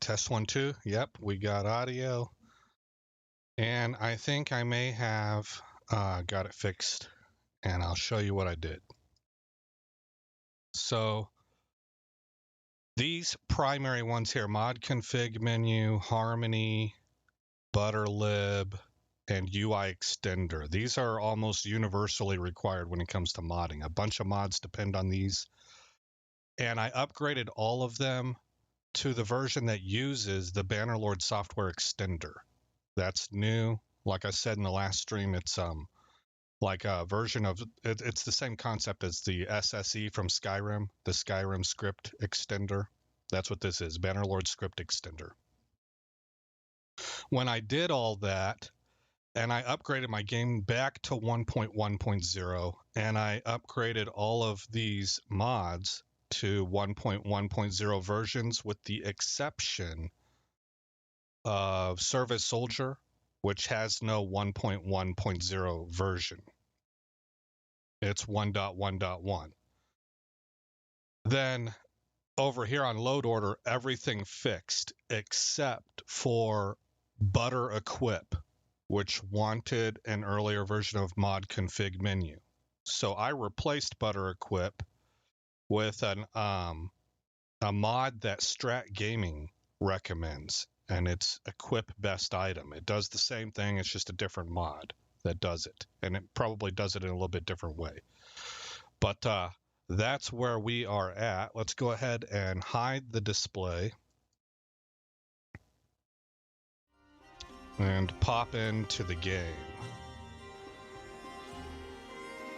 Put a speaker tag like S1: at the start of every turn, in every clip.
S1: Test 1, 2. Yep, we got audio. And I think I may have got it fixed, and I'll show you what I did. So these primary ones here, mod config menu, harmony, butterlib, and UI extender. These are almost universally required when it comes to modding. A bunch of mods depend on these. And I upgraded all of them to the version that uses the Bannerlord software extender. That's new. Like I said in the last stream, it's like a version of it's the same concept as the SSE from Skyrim, the Skyrim script extender. That's what this is, Bannerlord script extender. When I did all that, and I upgraded my game back to 1.1.0, and I upgraded all of these mods to 1.1.0 versions, with the exception of Service Soldier, which has no 1.1.0 version. It's 1.1.1. Then over here on load order, everything fixed except for Butter Equip, which wanted an earlier version of mod config menu. So I replaced Butter Equip with a mod that Strat Gaming recommends, and it's Equip Best Item. It does the same thing, it's just a different mod that does it, and it probably does it in a little bit different way. But that's where we are at. Let's go ahead and hide the display and pop into the game.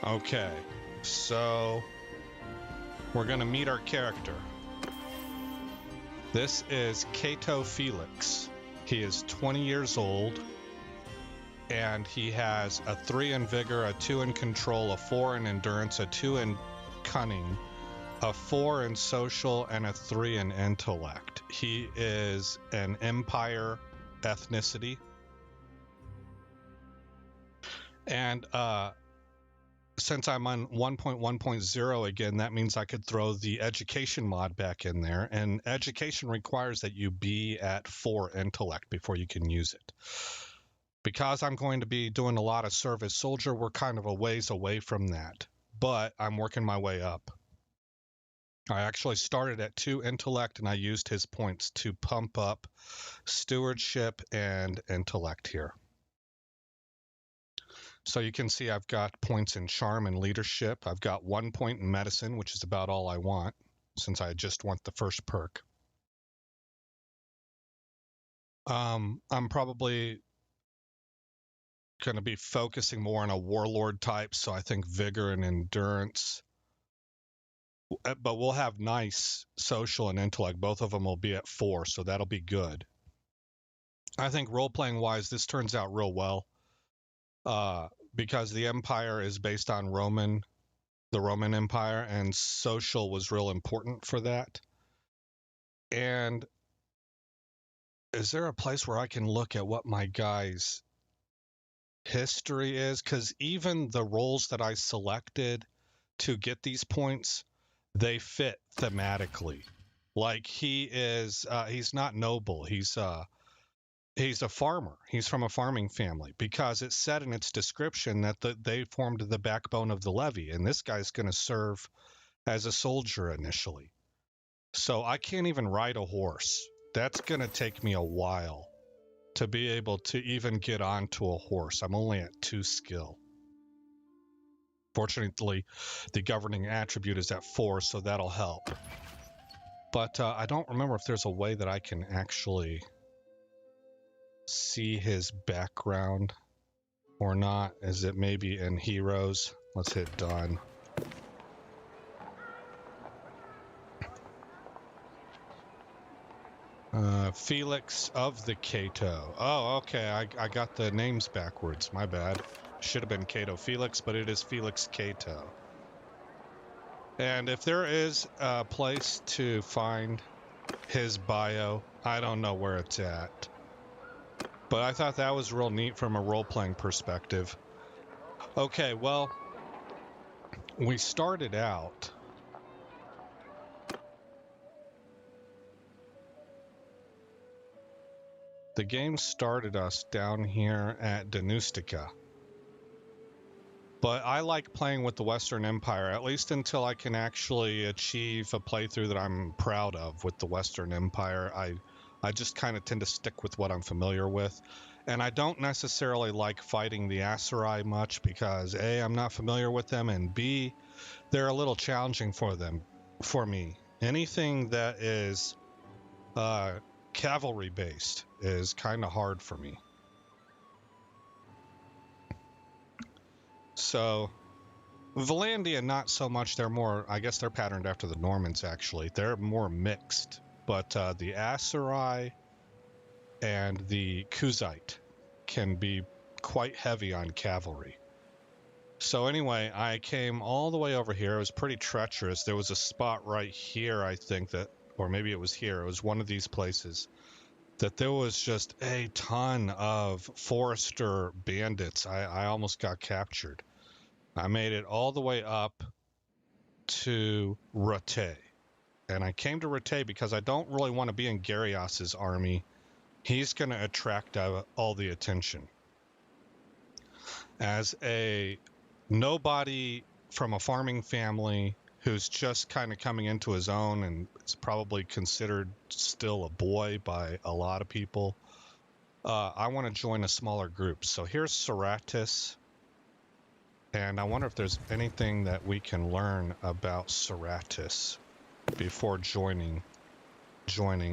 S1: Okay, so we're gonna meet our character. This is Cato Felix. He is 20 years old, and he has a 3 in vigor, a 2 in control, a 4 in endurance, a 2 in cunning, a 4 in social, and a 3 in intellect. He is an Empire ethnicity. And since I'm on 1.1.0 again, that means I could throw the education mod back in there. And education requires that you be at 4 intellect before you can use it. Because I'm going to be doing a lot of Service Soldier, we're kind of a ways away from that. But I'm working my way up. I actually started at 2 intellect, and I used his points to pump up stewardship and intellect here. So you can see I've got points in charm and leadership. I've got 1 point in medicine, which is about all I want, since I just want the first perk. I'm probably going to be focusing more on a warlord type, so I think vigor and endurance. But we'll have nice social and intellect. Both of them will be at 4, so that'll be good. I think role-playing wise, this turns out real well. Because the Empire is based on the Roman Empire, and social was real important for that. And is there a place where I can look at what my guy's history is? Because even the roles that I selected to get these points, they fit thematically. Like he's not noble. He's a farmer. He's from a farming family, because it said in its description that they formed the backbone of the levy, and this guy's going to serve as a soldier initially. So I can't even ride a horse. That's going to take me a while to be able to even get onto a horse. I'm only at 2 skill. Fortunately, the governing attribute is at 4, so that'll help. But I don't remember if there's a way that I can actually see his background or not. Is it maybe in heroes? Let's hit done. Felix of the Cato. Oh, okay, I got the names backwards, my bad. Should have been Cato Felix, but it is Felix Cato. And if there is a place to find his bio, I don't know where it's at. But I thought that was real neat from a role-playing perspective. Okay, well, we started out . The game started us down here at Danustica. But I like playing with the Western Empire, at least until I can actually achieve a playthrough that I'm proud of with the Western Empire. I just kind of tend to stick with what I'm familiar with. And I don't necessarily like fighting the Aserai much because A, I'm not familiar with them, and B, they're a little challenging for me. Anything that is cavalry based is kind of hard for me. So Valandia, not so much. They're more, I guess they're patterned after the Normans, actually. They're more mixed. But the Aserai and the Kuzite can be quite heavy on cavalry. So anyway, I came all the way over here. It was pretty treacherous. There was a spot right here, I think, that, or maybe it was here. It was one of these places that there was just a ton of Forester bandits. I almost got captured. I made it all the way up to Rate. And I came to Rate because I don't really want to be in Gyarios's army. He's going to attract all the attention. As a nobody from a farming family who's just kind of coming into his own and is probably considered still a boy by a lot of people, I want to join a smaller group. So here's Seratis. And I wonder if there's anything that we can learn about Seratis before joining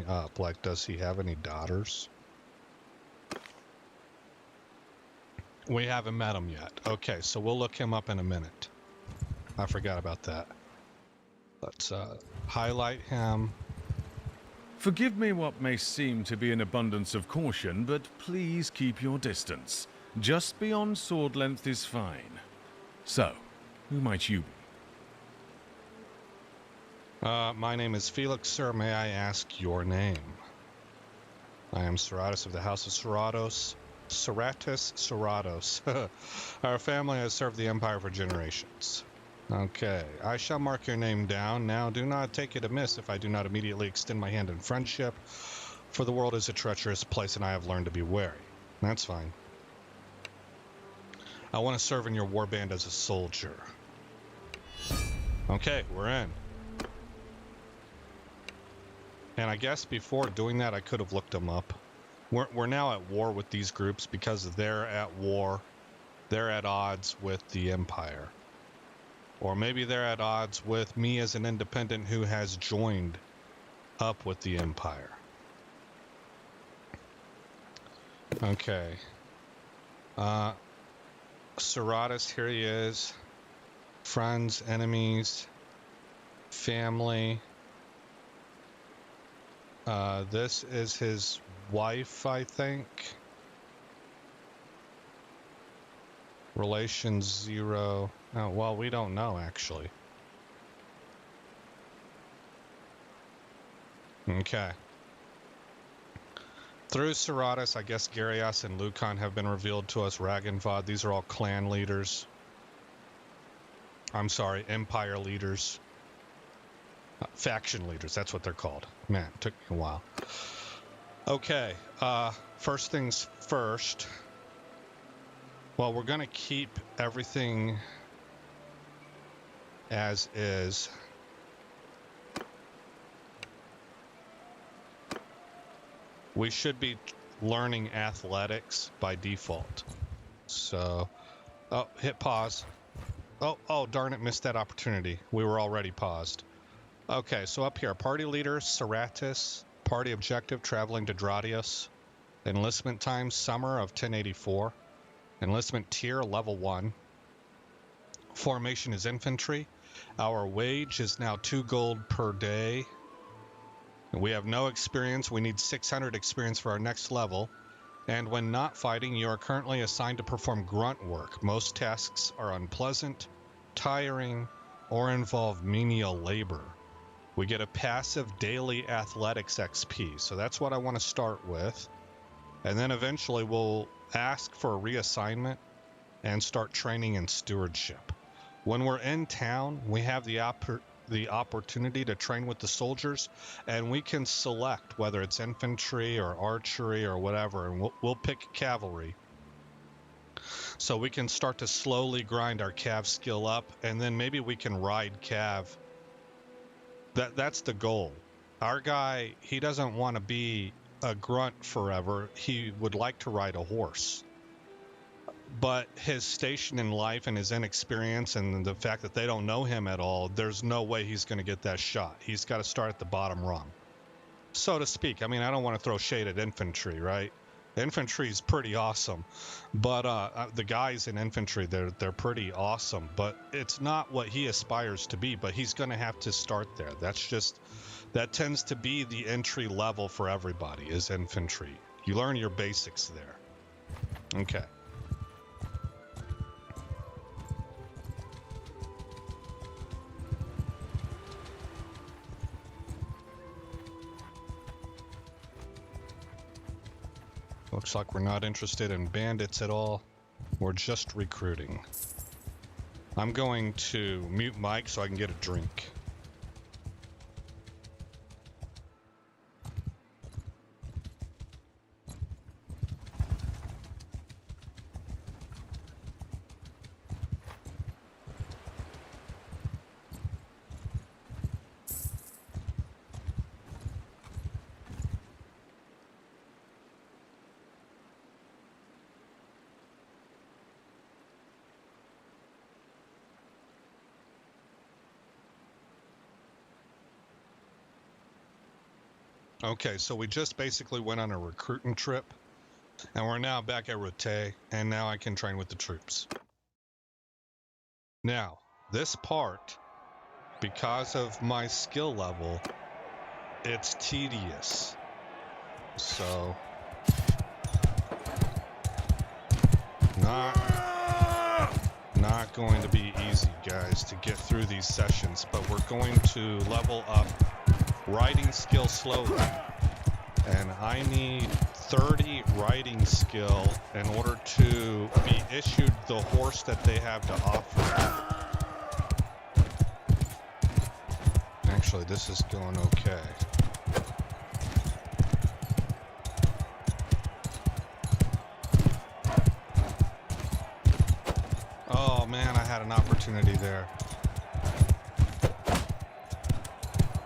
S1: up. Like, does he have any daughters? We haven't met him yet. Okay, so we'll look him up in a minute. I forgot about that. Let's highlight him.
S2: Forgive me what may seem to be an abundance of caution, but please keep your distance. Just beyond sword length is fine. So, who might you be?
S1: My name is Felix, sir. May I ask your name? I am Seratus of the House of Seratos. Seratus Seratos. Our family has served the Empire for generations. Okay, I shall mark your name down. Now, do not take it amiss if I do not immediately extend my hand in friendship, for the world is a treacherous place and I have learned to be wary. That's fine. I want to serve in your warband as a soldier. Okay, we're in. And I guess before doing that, I could have looked them up. We're now at war with these groups because they're at war. They're at odds with the Empire. Or maybe they're at odds with me as an independent who has joined up with the Empire. Okay. Seratus, here he is. Friends, enemies, family. This is his wife, I think. Relations 0. Oh, well, we don't know, actually. Okay. Through Seratus, I guess Gyarios and Lucan have been revealed to us. Ragnvad, these are all clan leaders. I'm sorry, empire leaders. Faction leaders, that's what they're called. Man, it took me a while. Okay, first things first. Well, we're going to keep everything as is. We should be learning athletics by default. So, oh, hit pause. Oh, darn it, missed that opportunity. We were already paused. Okay, so up here, party leader, Seratus. Party objective, traveling to Dradius. Enlistment time, summer of 1084. Enlistment tier, level 1. Formation is infantry. Our wage is now 2 gold per day. We have no experience. We need 600 experience for our next level. And when not fighting, you are currently assigned to perform grunt work. Most tasks are unpleasant, tiring, or involve menial labor. We get a passive daily athletics XP. So that's what I want to start with. And then eventually we'll ask for a reassignment and start training in stewardship. When we're in town, we have the the opportunity to train with the soldiers, and we can select whether it's infantry or archery or whatever, and we'll pick cavalry. So we can start to slowly grind our cav skill up, and then maybe we can ride cav. That's the goal. Our guy, he doesn't want to be a grunt forever. He would like to ride a horse. But his station in life and his inexperience and the fact that they don't know him at all, there's no way he's going to get that shot. He's got to start at the bottom rung, so to speak. I mean, I don't want to throw shade at infantry, right? Infantry is pretty awesome, but the guys in infantry, they're pretty awesome, but it's not what he aspires to be. But he's going to have to start there. That tends to be the entry level for everybody, is infantry. You learn your basics there. Okay. Looks like we're not interested in bandits at all. We're just recruiting. I'm going to mute Mike so I can get a drink. Okay, so we just basically went on a recruiting trip, and we're now back at Rote, and now I can train with the troops. Now, this part, because of my skill level, it's tedious. So, not going to be easy, guys, to get through these sessions, but we're going to level up riding skill slowly, and I need 30 riding skill in order to be issued the horse that they have to offer. Actually, this is going okay. Oh man, I had an opportunity there.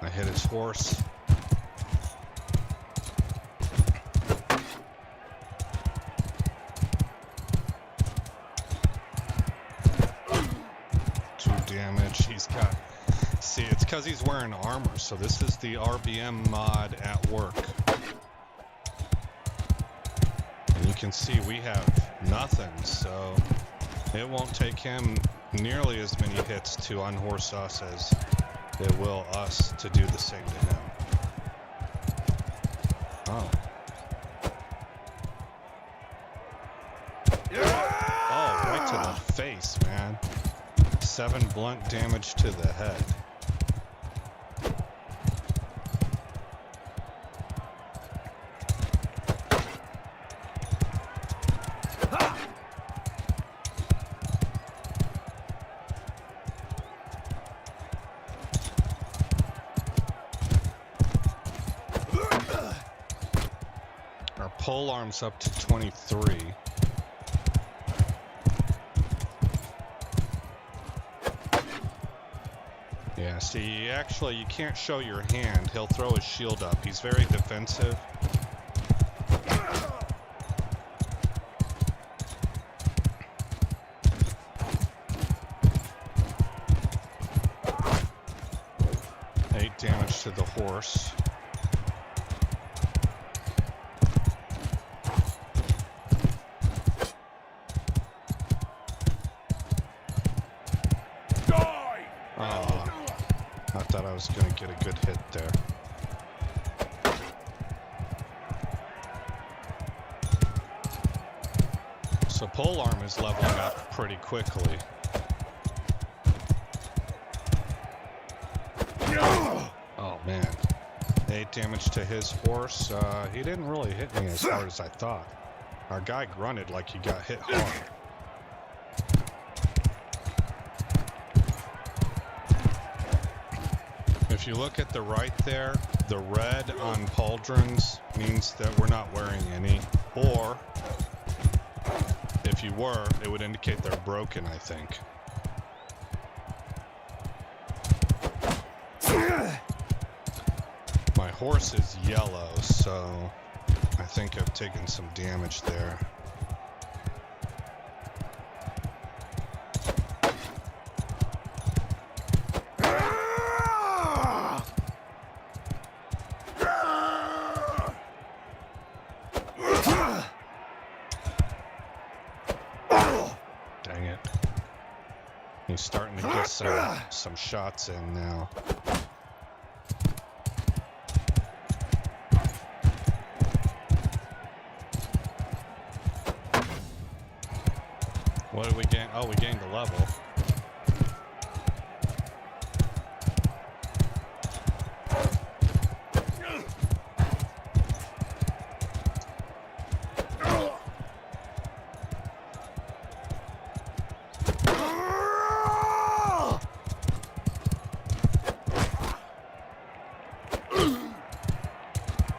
S1: I hit his horse. Damage. He's got, see, it's because he's wearing armor, so this is the RBM mod at work, and you can see we have nothing, so it won't take him nearly as many hits to unhorse us as it will us to do the same to him. Oh. Oh, right to the face, man. 7 blunt damage to the head. Our pole arm's up to 23. Yeah, see, actually, you can't show your hand. He'll throw his shield up. He's very defensive. Eight damage to the horse. I was going to get a good hit there. So polearm is leveling up pretty quickly. Oh man, 8 damage to his horse. He didn't really hit me as hard as I thought. Our guy grunted like he got hit hard. If you look at the right there, the red on pauldrons means that we're not wearing any. Or, if you were, it would indicate they're broken, I think. My horse is yellow, so I think I've taken some damage there. Dang it. He's starting to get some shots in now. What did we gain? Oh, we gained a level.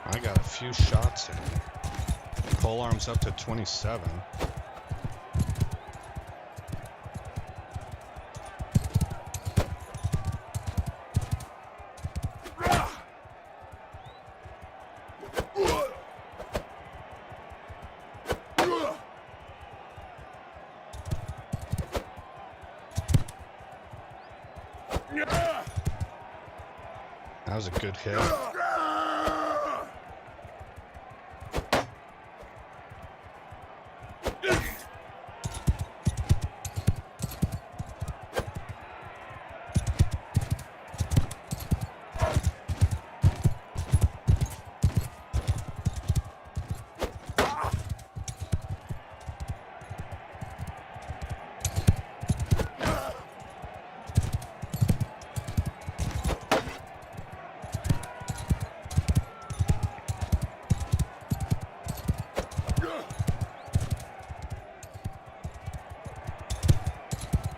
S1: I got a few shots in. Polearm's up to 27. That was a good hit.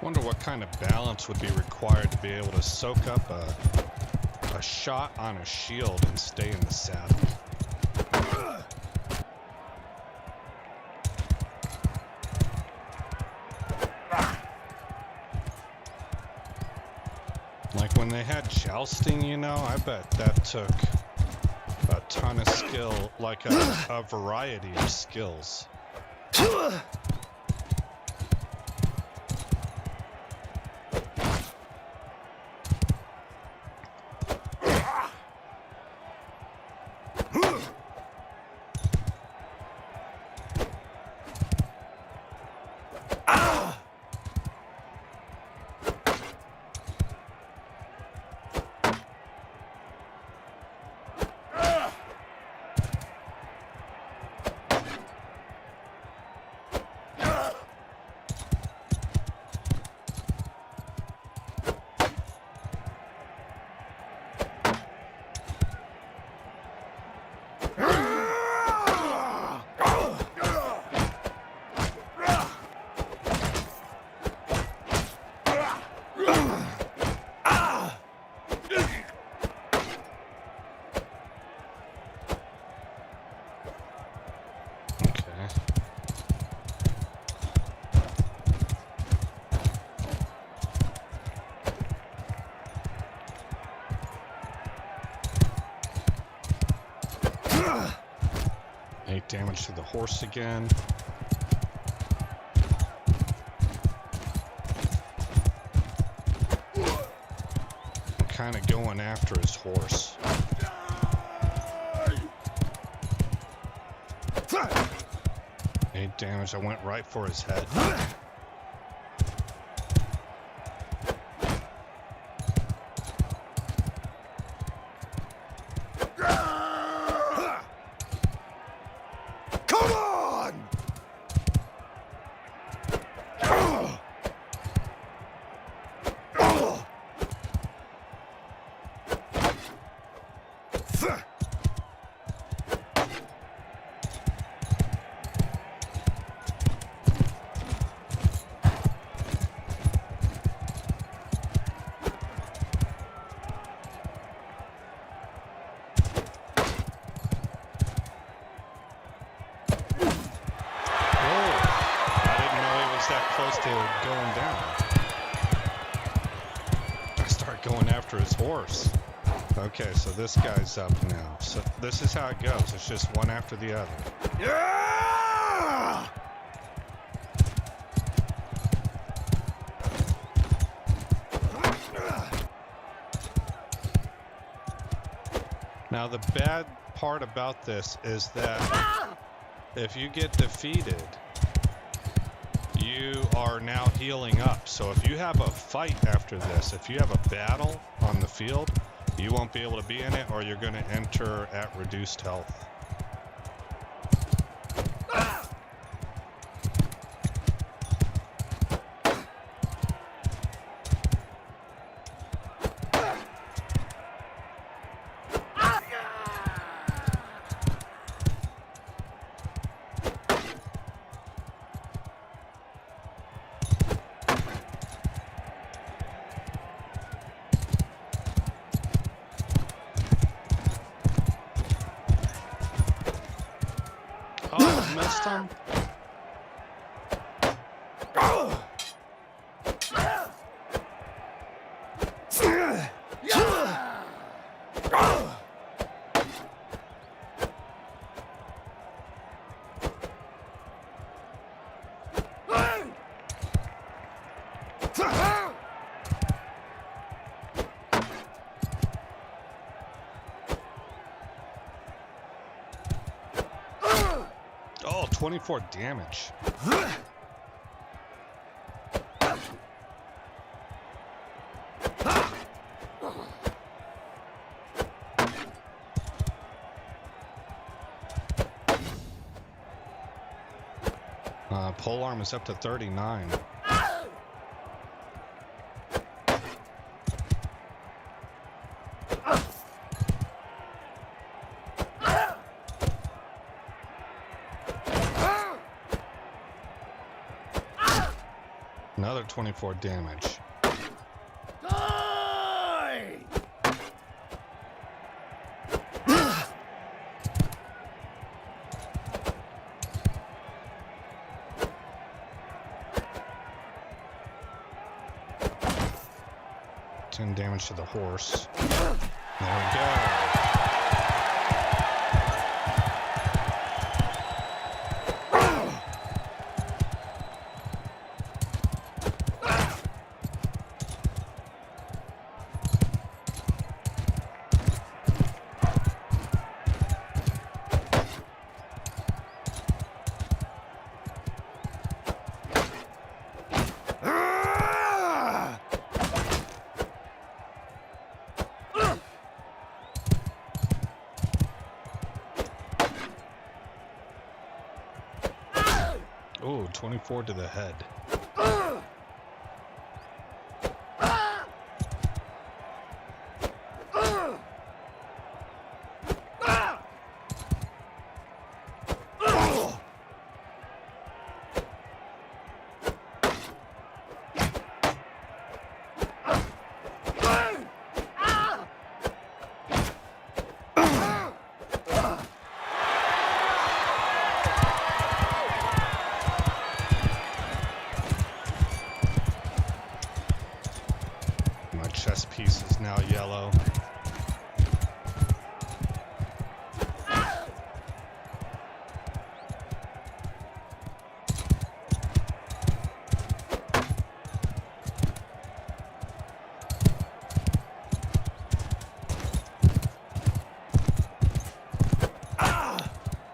S1: Wonder what kind of balance would be required to be able to soak up a shot on a shield and stay in the saddle. Like when they had jousting, you know, I bet that took a ton of skill, like a variety of skills. Damage to the horse again. I'm kind of going after his horse. 8 damage. I went right for his head. close to going down. I start going after his horse. Okay, so this guy's up now. So this is how it goes. It's just one after the other.
S2: Yeah!
S1: Now, the bad part about this is that if you get defeated, you are now healing up. So if you have a fight after this, if you have a battle on the field, you won't be able to be in it, or you're going to enter at reduced health. Oh, missed him. Oh, 24 damage. Polearm is up to 39. Another 24 damage.
S2: Die!
S1: 10 damage to the horse. There we go. Ooh, 24 to the head. My chess piece is now yellow.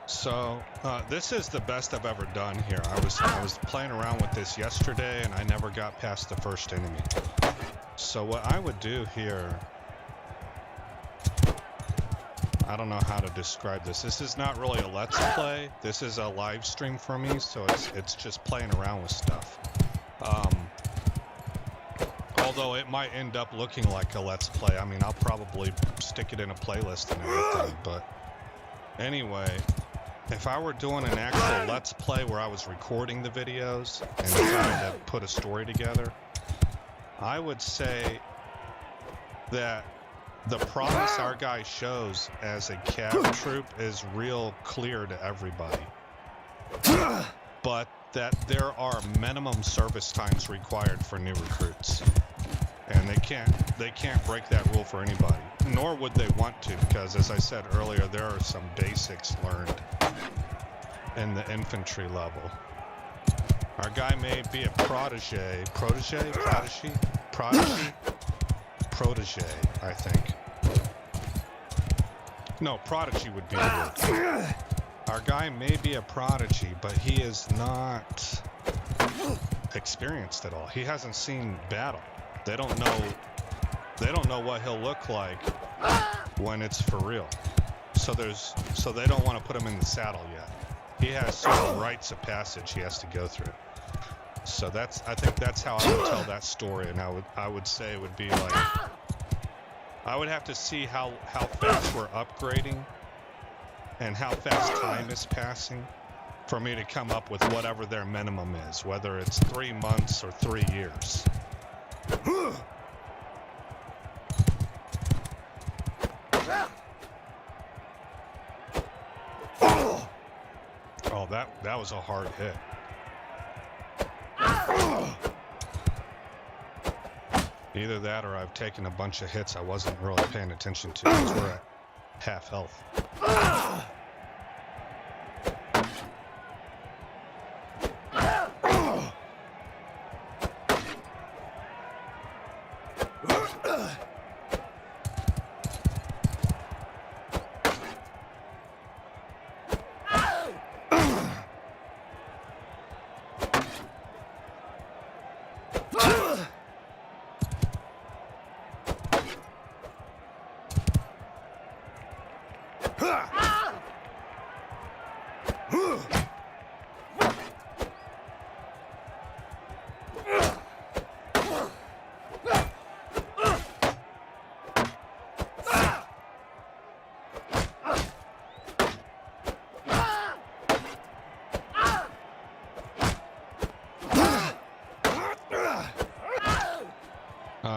S1: So this is the best I've ever done here. I was playing around with this yesterday and I never got past the first enemy. So what I would do here, I don't know how to describe this. This is not really a let's play. This is a live stream for me, so it's just playing around with stuff. Although it might end up looking like a let's play. I mean, I'll probably stick it in a playlist and everything, but anyway, if I were doing an actual let's play where I was recording the videos and trying to put a story together, I would say that the promise our guy shows as a cav troop is real clear to everybody. but that there are minimum service times required for new recruits, and they can't break that rule for anybody, nor would they want to, because as I said earlier, there are some basics learned in the infantry level. Our guy may be a protege, I think. No, prodigy would be the word. Our guy may be a prodigy, but he is not experienced at all. He hasn't seen battle. They don't know what he'll look like when it's for real. So they don't want to put him in the saddle yet. He has certain rites of passage he has to go through. So I think that's how I would tell that story, and I would say it would be like, I would have to see how fast we're upgrading and how fast time is passing for me to come up with whatever their minimum is, whether it's 3 months or 3 years. Oh, that was a hard hit. Either that or I've taken a bunch of hits I wasn't really paying attention to because we're at half health.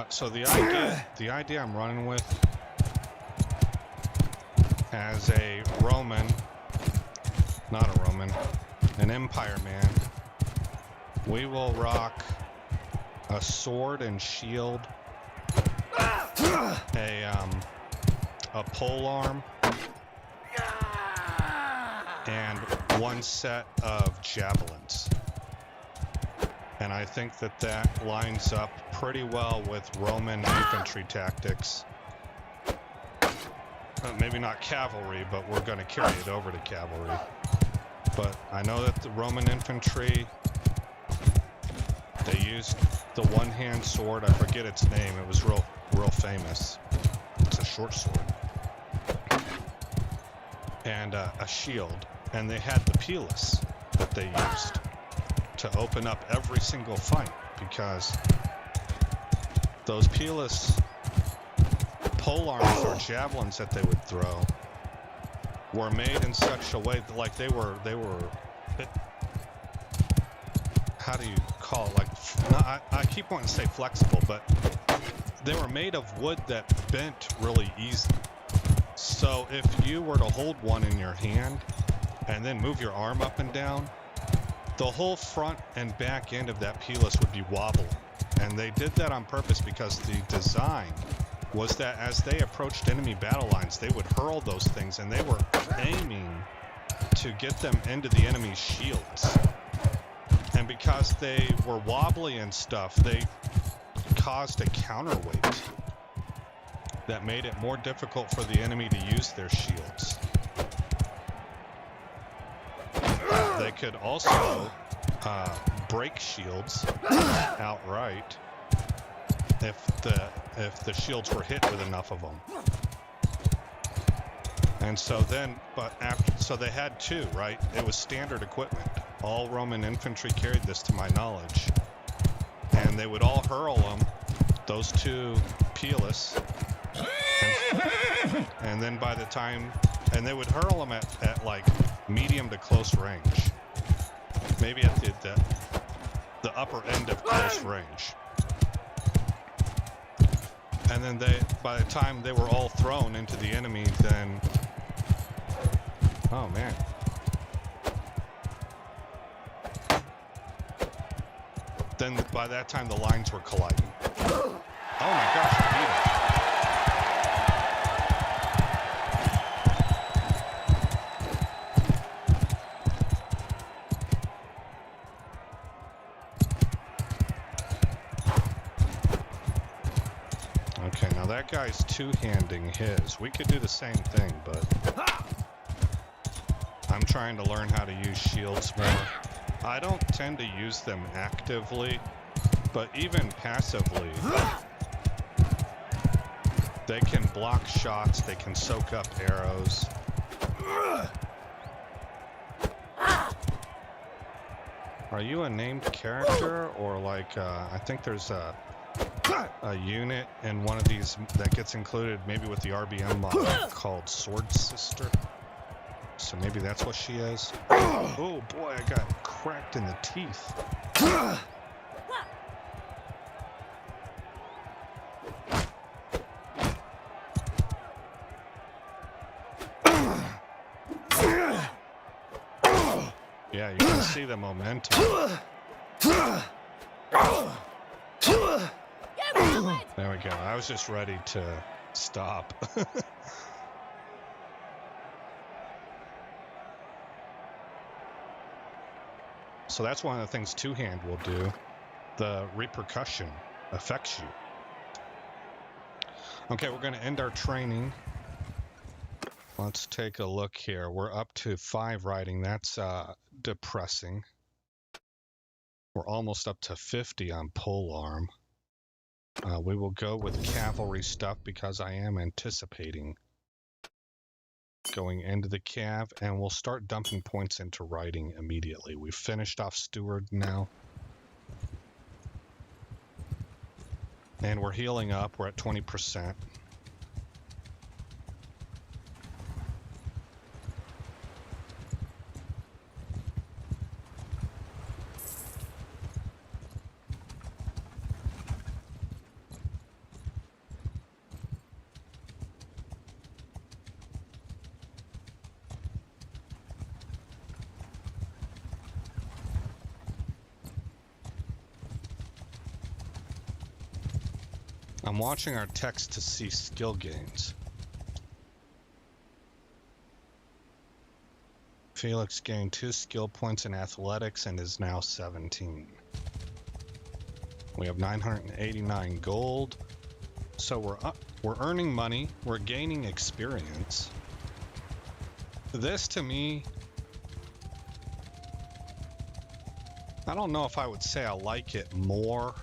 S1: So the idea I'm running with as a Roman, not a Roman, an Empire man, we will rock a sword and shield, a polearm, and 1 set of javelins. And I think that lines up pretty well with Roman infantry tactics. Maybe not cavalry, but we're going to carry it over to cavalry. But I know that the Roman infantry, they used the one-hand sword. I forget its name. It was real famous. It's a short sword. And a shield. And they had the pilus that they used to open up every single fight, because those pilus polearms or javelins that they would throw were made in such a way that, like, they were how do you call it, like, no, I keep wanting to say flexible, but they were made of wood that bent really easy. So if you were to hold one in your hand and then move your arm up and down, the whole front and back end of that pilus would be wobbling. And they did that on purpose because the design was that as they approached enemy battle lines, they would hurl those things, and they were aiming to get them into the enemy's shields. And because they were wobbly and stuff, they caused a counterweight that made it more difficult for the enemy to use their shields. They could also break shields outright if the shields were hit with enough of them. And so then, so they had 2, right? It was standard equipment. All Roman infantry carried this, to my knowledge, and they would all hurl them, those 2 pilus, and then by the time, and they would hurl them at like medium to close range, maybe at the upper end of close range. And then by the time they were all thrown into the enemy, then, oh man. Then by that time, the lines were colliding. Oh my gosh, I beat it. Okay, now that guy's two-handing his. We could do the same thing, but I'm trying to learn how to use shields more. I don't tend to use them actively, but even passively, they can block shots, they can soak up arrows. Are you a named character, or like, I think there's a unit in one of these that gets included maybe with the RBM mod called Sword Sister. So maybe that's what she is. Oh boy, I got cracked in the teeth. Yeah, you can see the momentum. There we go. I was just ready to stop. So that's one of the things two-hand will do. The repercussion affects you. Okay, we're going to end our training. Let's take a look here. We're up to 5 riding. That's depressing. We're almost up to 50 on polearm. We will go with cavalry stuff because I am anticipating going into the cav, and we'll start dumping points into riding immediately. We've finished off steward now. And we're healing up. We're at 20%. I'm watching our text to see skill gains. Felix gained 2 skill points in athletics and is now 17. We have 989 gold. So we're earning money, we're gaining experience. This to me, I don't know if I would say I like it more.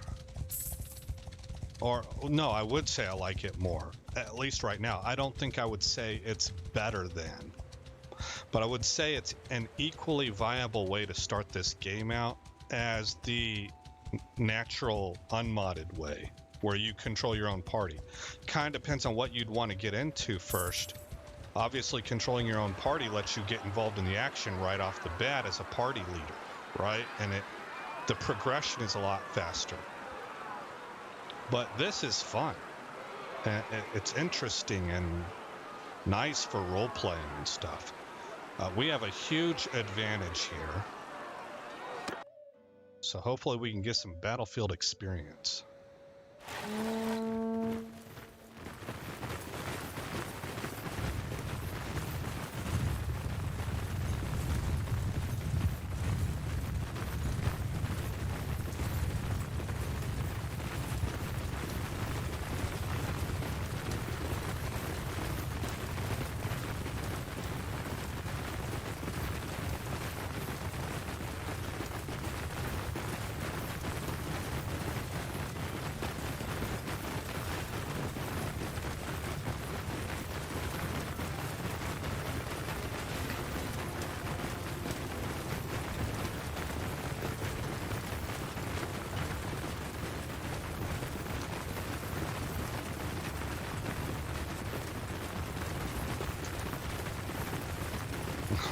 S1: Or, no, I would say I like it more, at least right now. I don't think I would say it's better than, but I would say it's an equally viable way to start this game out as the natural unmodded way, where you control your own party. Kind of depends on what you'd want to get into first. Obviously, controlling your own party lets you get involved in the action right off the bat as a party leader, right? And the progression is a lot faster. But this is fun. It's interesting and nice for role-playing and stuff. We have a huge advantage here. So hopefully we can get some battlefield experience.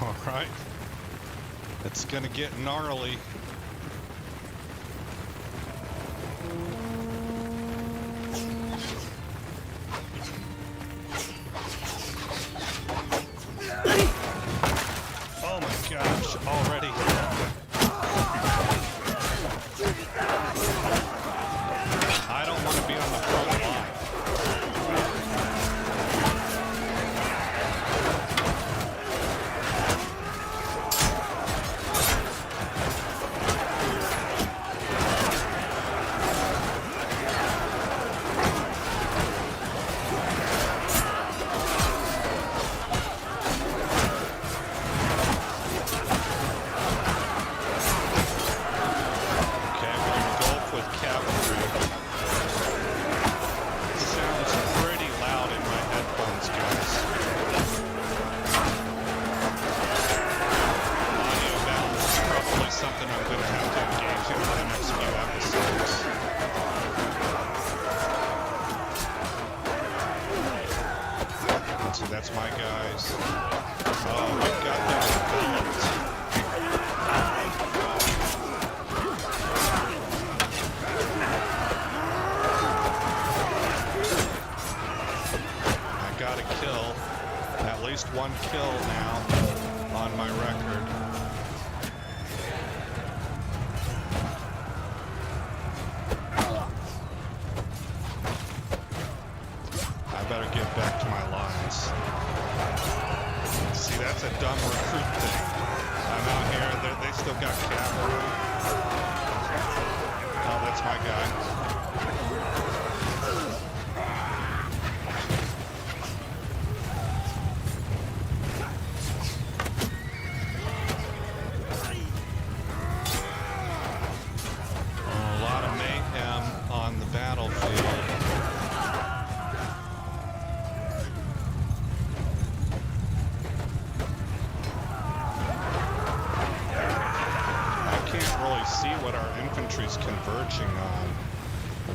S1: All right, it's gonna get gnarly. Oh my gosh, already. something I'm going to have to engage in for the next few episodes. So that's my guys. Oh, we've got them enveloped. I got a kill. At least one kill now on my record. I better get back to my lines. See, that's a dumb recruit thing. I'm out here, they still got cavalry. Oh, that's my guy. A lot of mayhem on the battlefield. See what our infantry's converging on.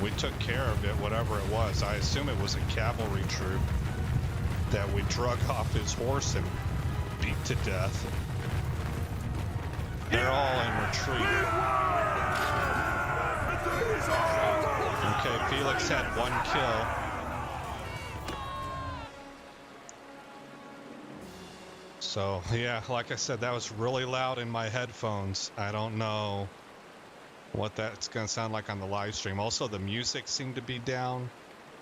S1: We took care of it, whatever it was. I assume it was a cavalry troop that we drug off his horse and beat to death. They're all in retreat. Okay, Felix had one kill. So, yeah, like I said, that was really loud in my headphones. I don't know what that's going to sound like on the live stream. Also, the music seemed to be down,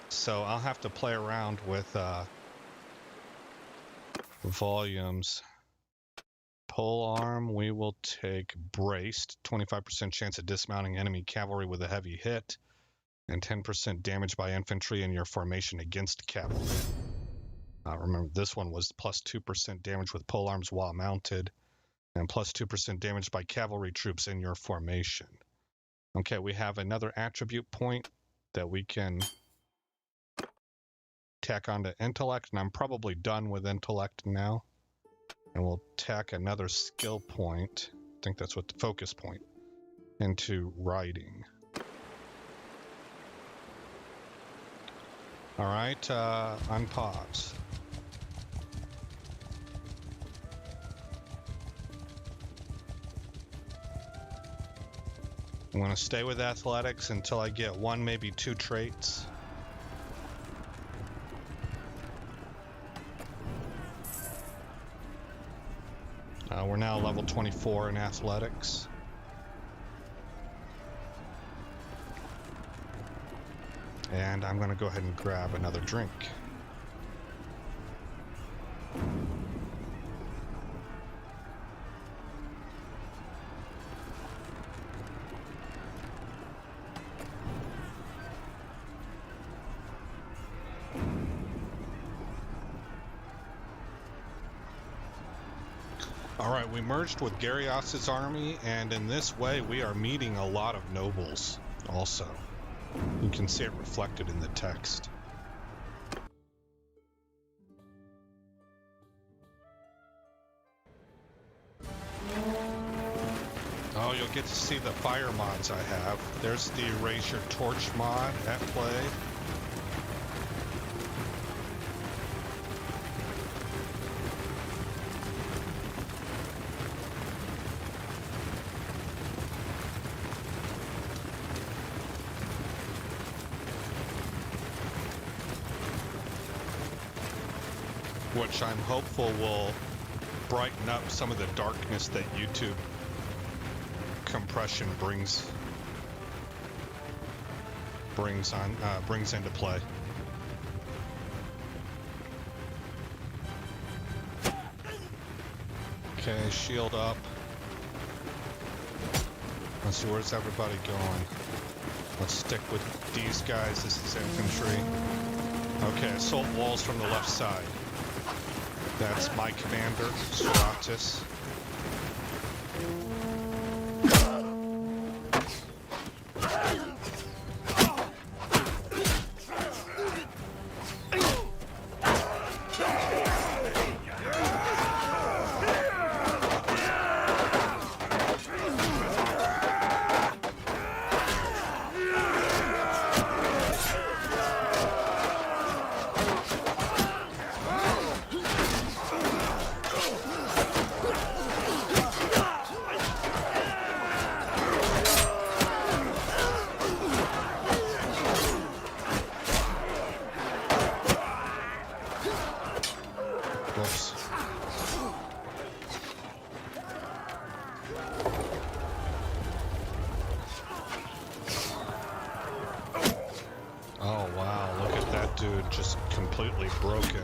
S1: so I'll have to play around with volumes. Pole arm, we will take braced. 25% chance of dismounting enemy cavalry with a heavy hit, and 10% damage by infantry in your formation against cavalry. Remember, this one was plus 2% damage with pole arms while mounted, and plus 2% damage by cavalry troops in your formation. Okay, we have another attribute point that we can tack onto intellect, and I'm probably done with intellect now. And we'll tack another skill point, I think that's what the focus point, into riding. All right, unpause. I'm going to stay with athletics until I get one, maybe two traits. We're now level 24 in athletics. And I'm going to go ahead and grab another drink. All right, we merged with Garios's army, and in this way we are meeting a lot of nobles also. You can see it reflected in the text. Oh, you'll get to see the fire mods I have. There's the Raise Your Torch mod at play. Which I'm hopeful will brighten up some of the darkness that YouTube compression brings into play. Okay, shield up. Let's see, where's everybody going? Let's stick with these guys. This is infantry. Okay, assault walls from the left side. That's my commander, Stratus. Oh wow, look at that dude, just completely broken.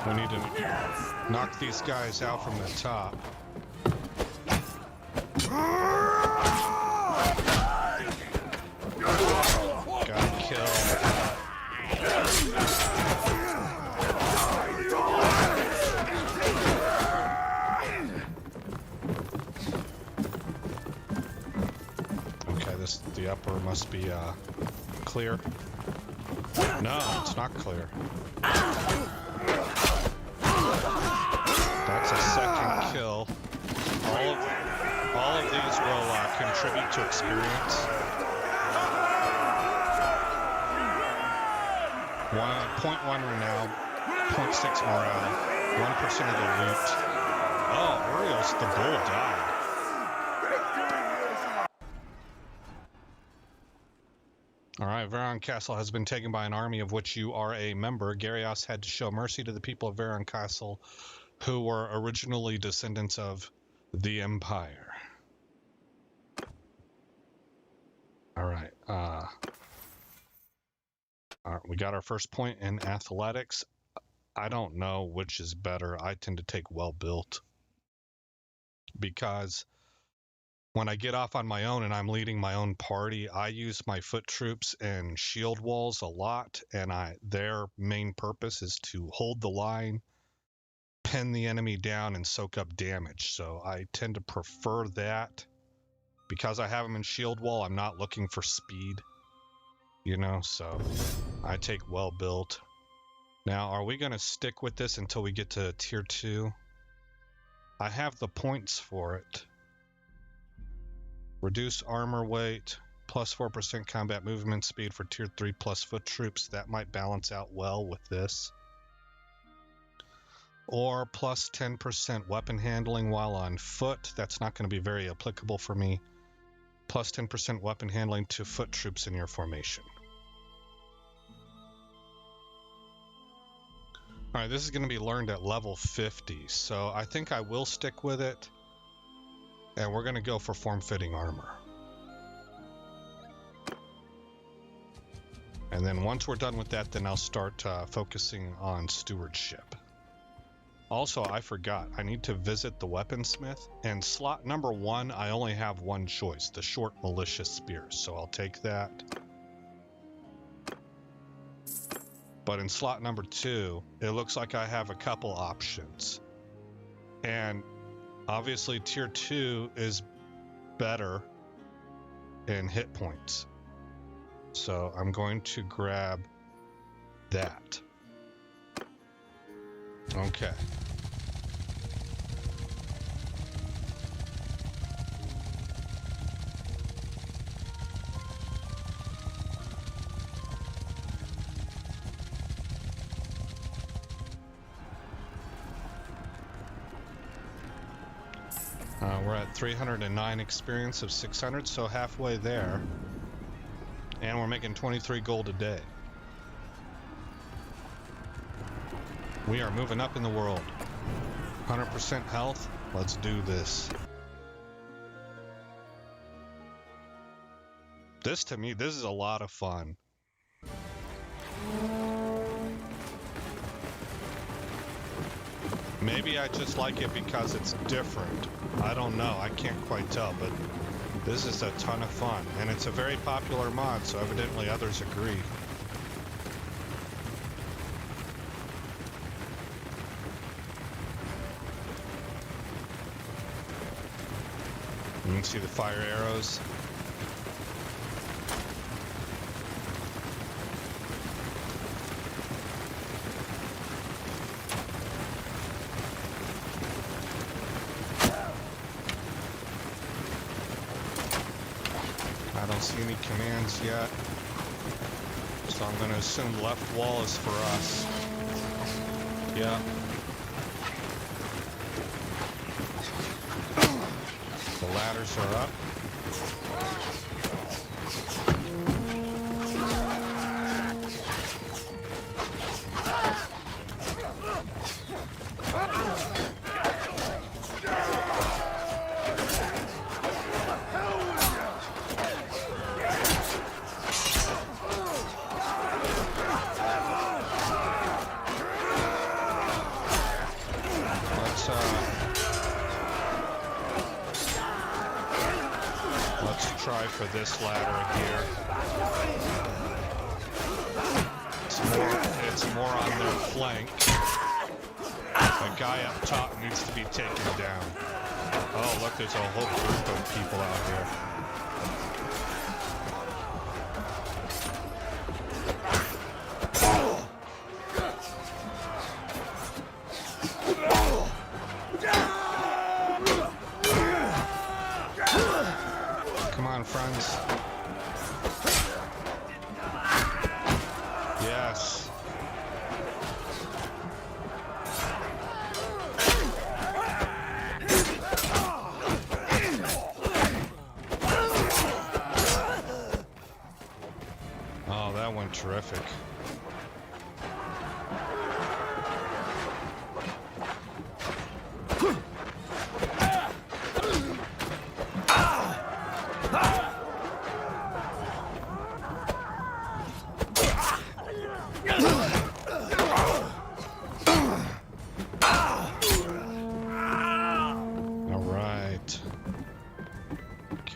S1: We need to knock these guys out from the top. Got him killed. Okay, the upper must be clear. No, it's not clear. That's a second kill. All of these will contribute to experience. 0.1 renown, 0.6 morale, 1% of the loot. Oh, Uriel's the bull died. Alright, Veron Castle has been taken by an army of which you are a member. Gyrios had to show mercy to the people of Veron Castle, who were originally descendants of the Empire. Alright, we got our first point in athletics. I don't know which is better. I tend to take well-built, because when I get off on my own and I'm leading my own party, I use my foot troops and shield walls a lot, and their main purpose is to hold the line, pin the enemy down, and soak up damage. So I tend to prefer that. Because I have them in shield wall, I'm not looking for speed, you know, so I take well built. Now, are we going to stick with this until we get to tier 2? I have the points for it. Reduce armor weight, plus 4% combat movement speed for tier 3 plus foot troops. That might balance out well with this. Or plus 10% weapon handling while on foot. That's not going to be very applicable for me. Plus 10% weapon handling to foot troops in your formation. Alright, this is going to be learned at level 50, so I think I will stick with it. And we're going to go for form-fitting armor. And then once we're done with that, then I'll start focusing on stewardship. Also, I forgot, I need to visit the weaponsmith, and slot number 1, I only have one choice, the short malicious spears, so I'll take that. But in slot number 2, it looks like I have a couple options. And obviously tier 2 is better in hit points. So I'm going to grab that. Okay. We're at 309 experience of 600, so halfway there. And we're making 23 gold a day. We are moving up in the world. 100% health. Let's do this. To me, this is a lot of fun. Maybe I just like it because it's different. I don't know. I can't quite tell, but this is a ton of fun. And it's a very popular mod, so evidently others agree. You can see the fire arrows. I don't see any commands yet, so I'm going to assume left wall is for us. Yeah. The ladders are up. Let's try for this ladder here. It's more on their flank. The guy up top needs to be taken down. Oh, look, there's a whole group of people out here. Come on, friends. Yes. Oh, that went terrific.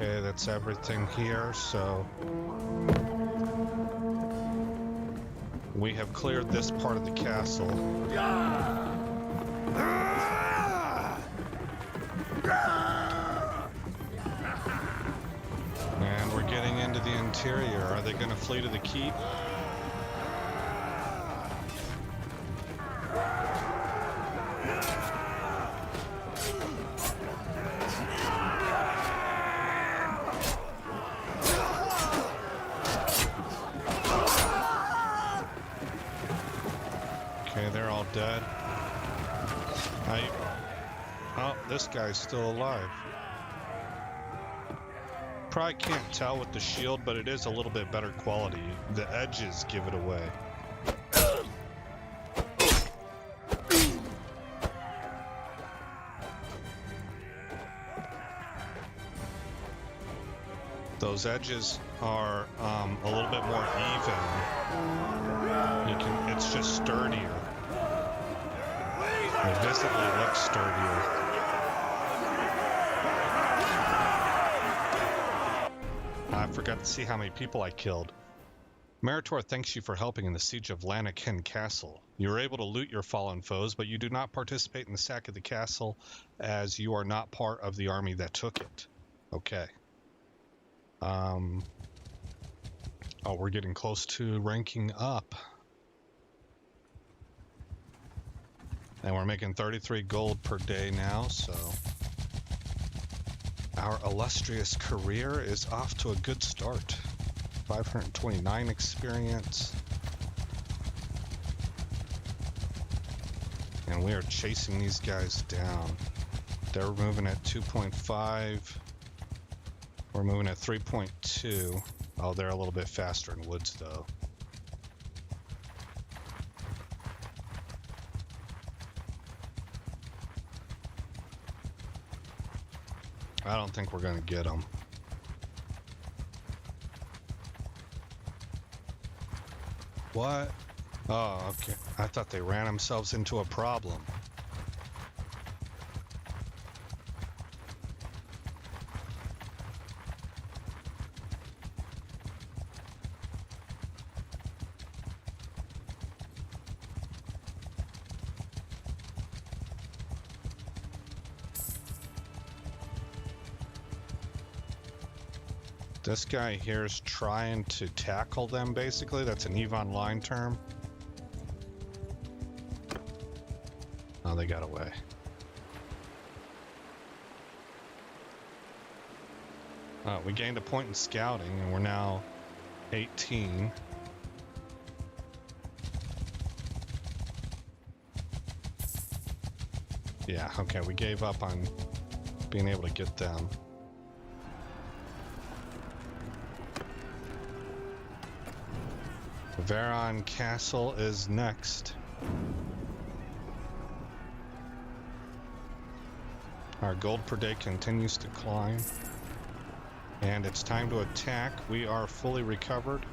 S1: Okay, that's everything here, so we have cleared this part of the castle. And we're getting into the interior. Are they going to flee to the keep? Okay, they're all dead. Oh, this guy's still alive. Probably can't tell with the shield, but it is a little bit better quality. The edges give it away. Those edges are a little bit more even. It's just sturdier. It visibly looks sturdier. I forgot to see how many people I killed. Meritor thanks you for helping in the siege of Lanaken Castle. You were able to loot your fallen foes, but you do not participate in the sack of the castle as you are not part of the army that took it. Okay. Oh, we're getting close to ranking up. And we're making 33 gold per day now, so our illustrious career is off to a good start. 529 experience. And we are chasing these guys down. They're moving at 2.5. We're moving at 3.2. Oh, they're a little bit faster in woods, though. I don't think we're gonna get them. What? Oh, okay. I thought they ran themselves into a problem. This guy here is trying to tackle them, basically. That's an EVE Online term. Oh, they got away. We gained a point in scouting, and we're now 18. Yeah, okay, we gave up on being able to get them. Varon Castle is next. Our gold per day continues to climb. And it's time to attack. We are fully recovered.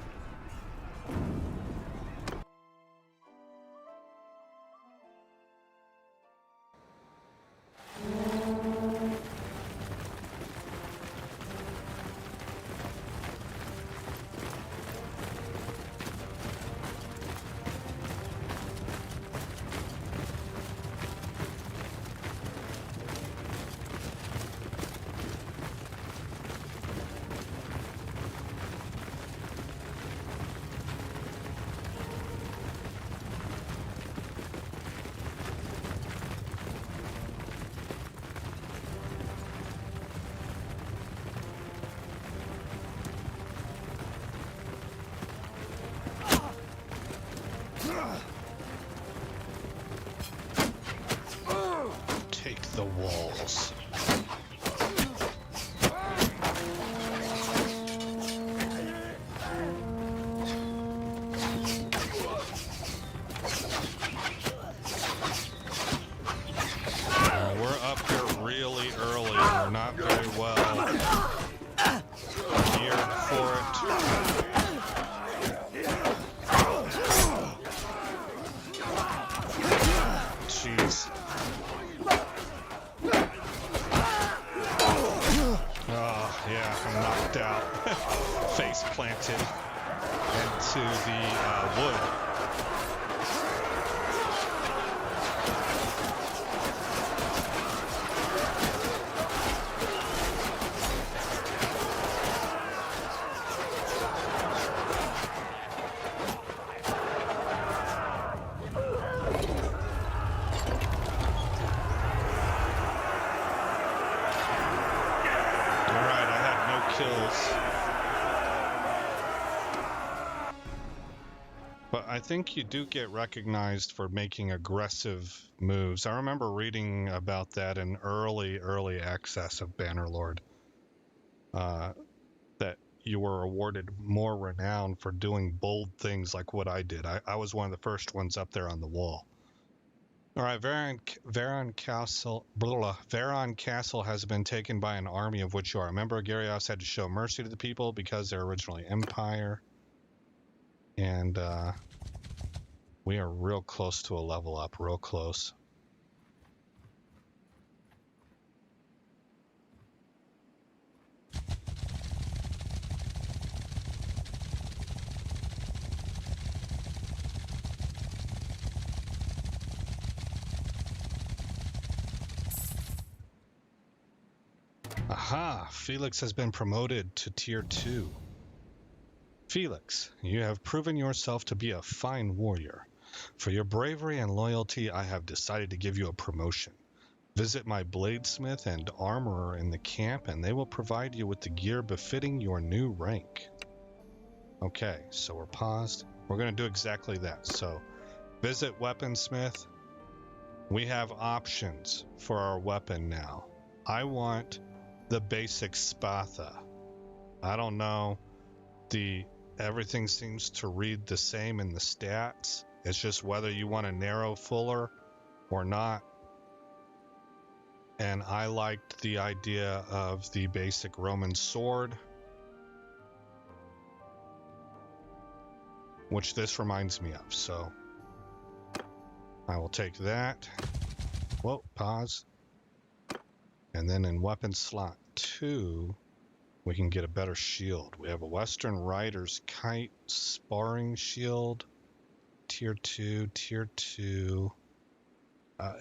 S1: Take the walls. We're up here really early. We're not very well geared for it. Jeez. Oh, yeah, I'm knocked out. Face planted into the wood. But I think you do get recognized for making aggressive moves. I remember reading about that in early access of Bannerlord, that you were awarded more renown for doing bold things like what I did. I was one of the first ones up there on the wall. All right, Varon Castle has been taken by an army of which you are a member. Gyarios had to show mercy to the people because they're originally Empire. And we are real close to a level up, real close. Aha! Felix has been promoted to Tier 2. Felix, you have proven yourself to be a fine warrior. For your bravery and loyalty, I have decided to give you a promotion. Visit my bladesmith and armorer in the camp, and they will provide you with the gear befitting your new rank. Okay, so we're paused. We're going to do exactly that. So, visit weaponsmith. We have options for our weapon now. I want the basic spatha. I don't know. Everything seems to read the same in the stats. It's just whether you want a narrow fuller or not. And I liked the idea of the basic Roman sword, which this reminds me of. So I will take that. Whoa, pause. And then in weapon slot 2, we can get a better shield. We have a Western Rider's Kite Sparring Shield. Tier 2, Tier 2.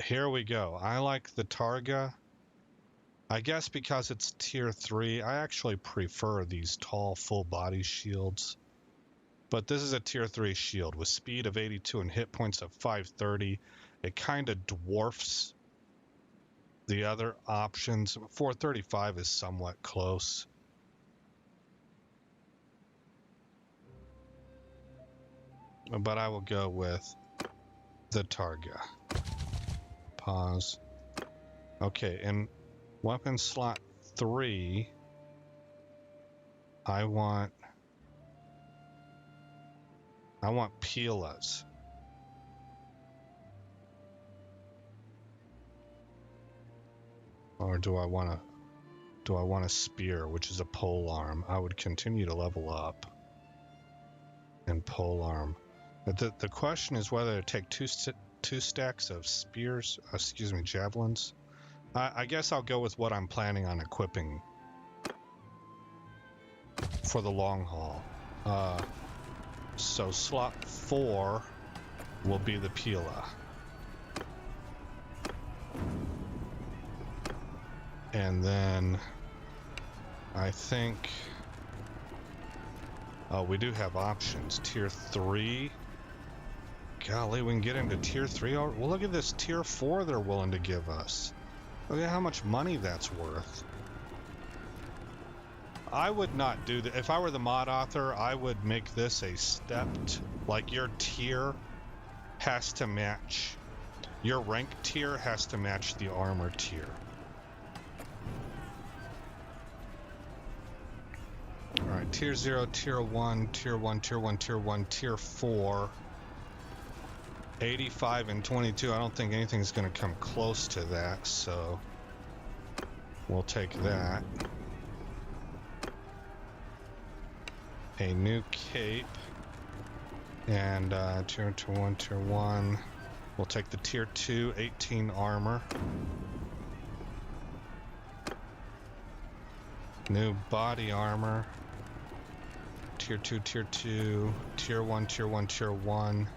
S1: Here we go. I like the Targa. I guess because it's Tier 3, I actually prefer these tall, full-body shields. But this is a Tier 3 shield with speed of 82 and hit points of 530. It kind of dwarfs the other options. 435 is somewhat close. But I will go with the Targa. Pause. Okay, in weapon slot 3, I want I want Pilas. Or do I want a spear, which is a pole arm? I would continue to level up. And pole arm. But the question is whether to take two stacks of spears, javelins. I guess I'll go with what I'm planning on equipping for the long haul. So slot 4 will be the Pila. And then I think we do have options. Tier 3. Golly, we can get into Tier 3. Well, look at this Tier 4 they're willing to give us. Look at how much money that's worth. I would not do that. If I were the mod author, I would make this a stepped, like your tier has to match, your rank tier has to match the armor tier. Alright, tier 0, tier 1, tier 1, tier 1, tier 1, tier 4. 85 and 22. I don't think anything's going to come close to that, so we'll take that. A new cape. And tier 1, tier 1. We'll take the tier 2, 18 armor. New body armor. Tier 2, tier 2, tier 1, tier 1, tier 1.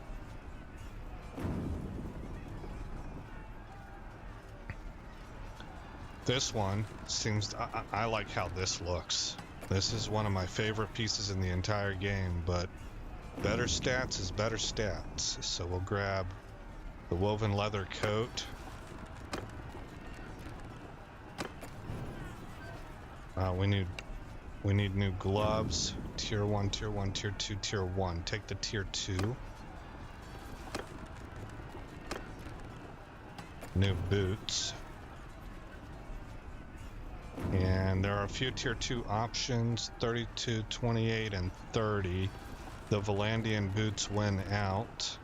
S1: This one seems, I like how this looks. This is one of my favorite pieces in the entire game, but better stats is better stats. So we'll grab the woven leather coat. We need new gloves. Tier 1, tier 1, tier 2, tier 1. Take the tier 2. New boots. And there are a few tier 2 options, 32, 28, and 30. The Valandian boots win out.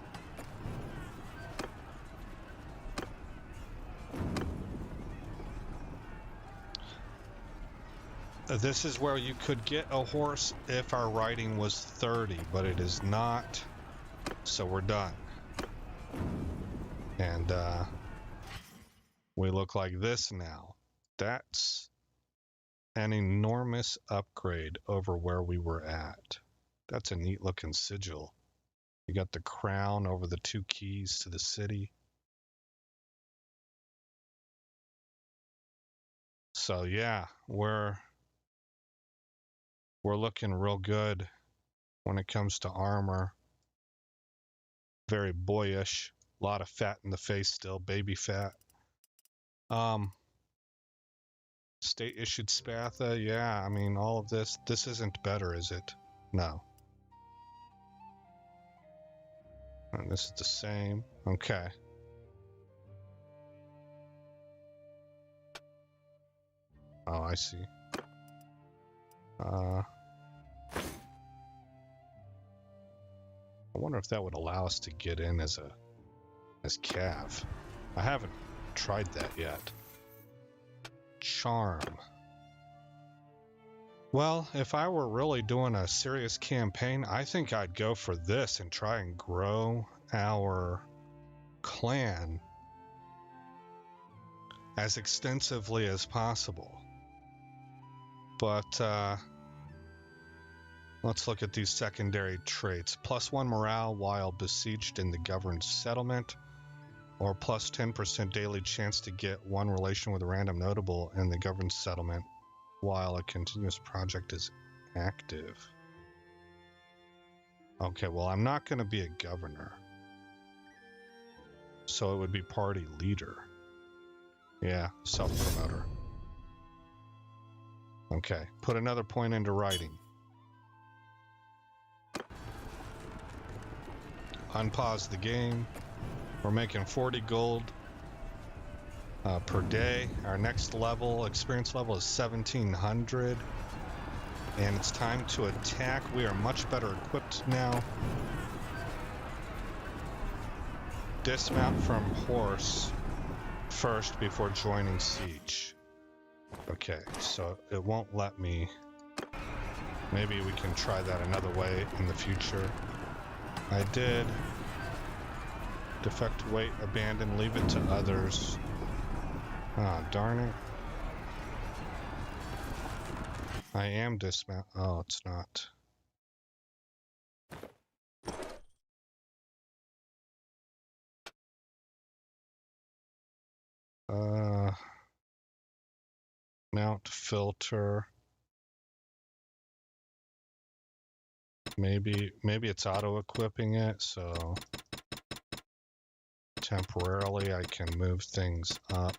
S1: This is where you could get a horse if our riding was 30, but it is not, so we're done. And we look like this now. That's an enormous upgrade over where we were at. That's a neat looking sigil. You got the crown over the 2 keys to the city. So yeah, we're looking real good when it comes to armor. Very boyish. A lot of fat in the face still, baby fat. State issued Spatha, yeah, I mean, all of this isn't better, is it? No. And this is the same. Okay. Oh, I see. I wonder if that would allow us to get in as Cav. I haven't tried that yet. Charm. Well, if I were really doing a serious campaign, I think I'd go for this and try and grow our clan as extensively as possible. But let's look at these secondary traits. +1 morale while besieged in the governed settlement, or plus 10% daily chance to get 1 relation with a random notable in the governed settlement while a continuous project is active. Okay, well, I'm not going to be a governor, so it would be party leader. Yeah, self-promoter. Okay, put another point into writing. Unpause the game. We're making 40 gold per day. Our next level, experience level, is 1700. And it's time to attack. We are much better equipped now. dismount from horse first before joining siege. Okay, so it won't let me. Maybe we can try that another way in the future. I did. Defect, wait, abandon, leave it to others. Ah, darn it. I am dismount. Oh, it's not. Mount filter. Maybe it's auto-equipping it, so temporarily I can move things up.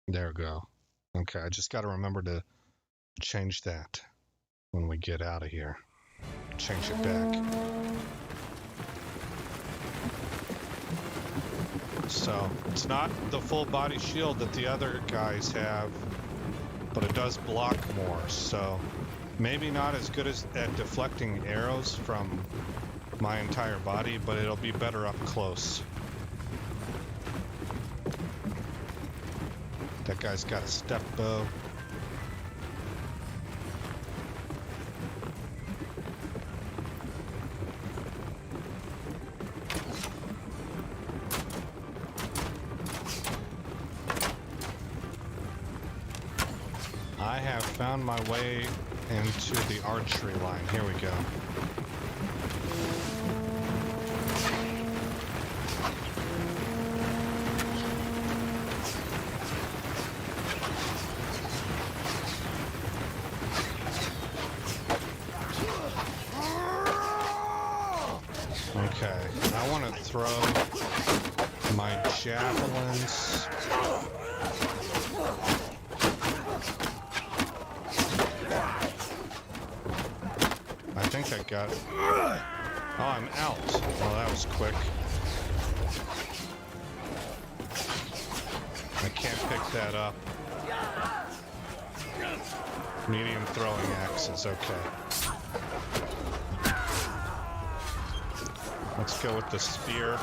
S1: There we go. Okay, I just got to remember to change that when we get out of here. Change it back. So, it's not the full body shield that the other guys have, but it does block more. So, maybe not as good as at deflecting arrows from my entire body, but it'll be better up close. That guy's got a step bow. I have found my way into the archery line. Here we go. Okay, I want to throw my javelins. I think I got it. Oh, I'm out. Well, that was quick. I can't pick that up. Medium throwing axes, okay. Let's go with the spear.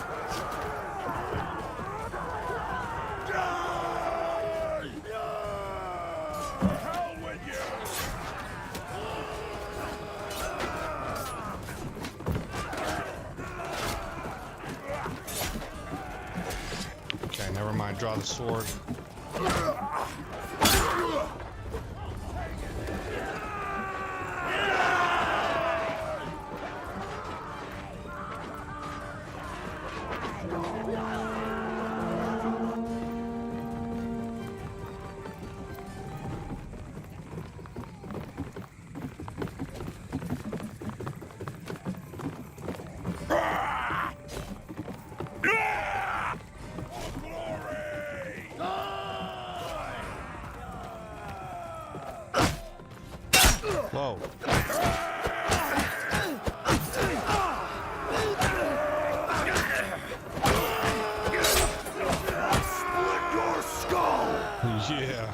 S1: Okay, never mind. Draw the sword. Whoa.
S3: Split your skull!
S1: Yeah.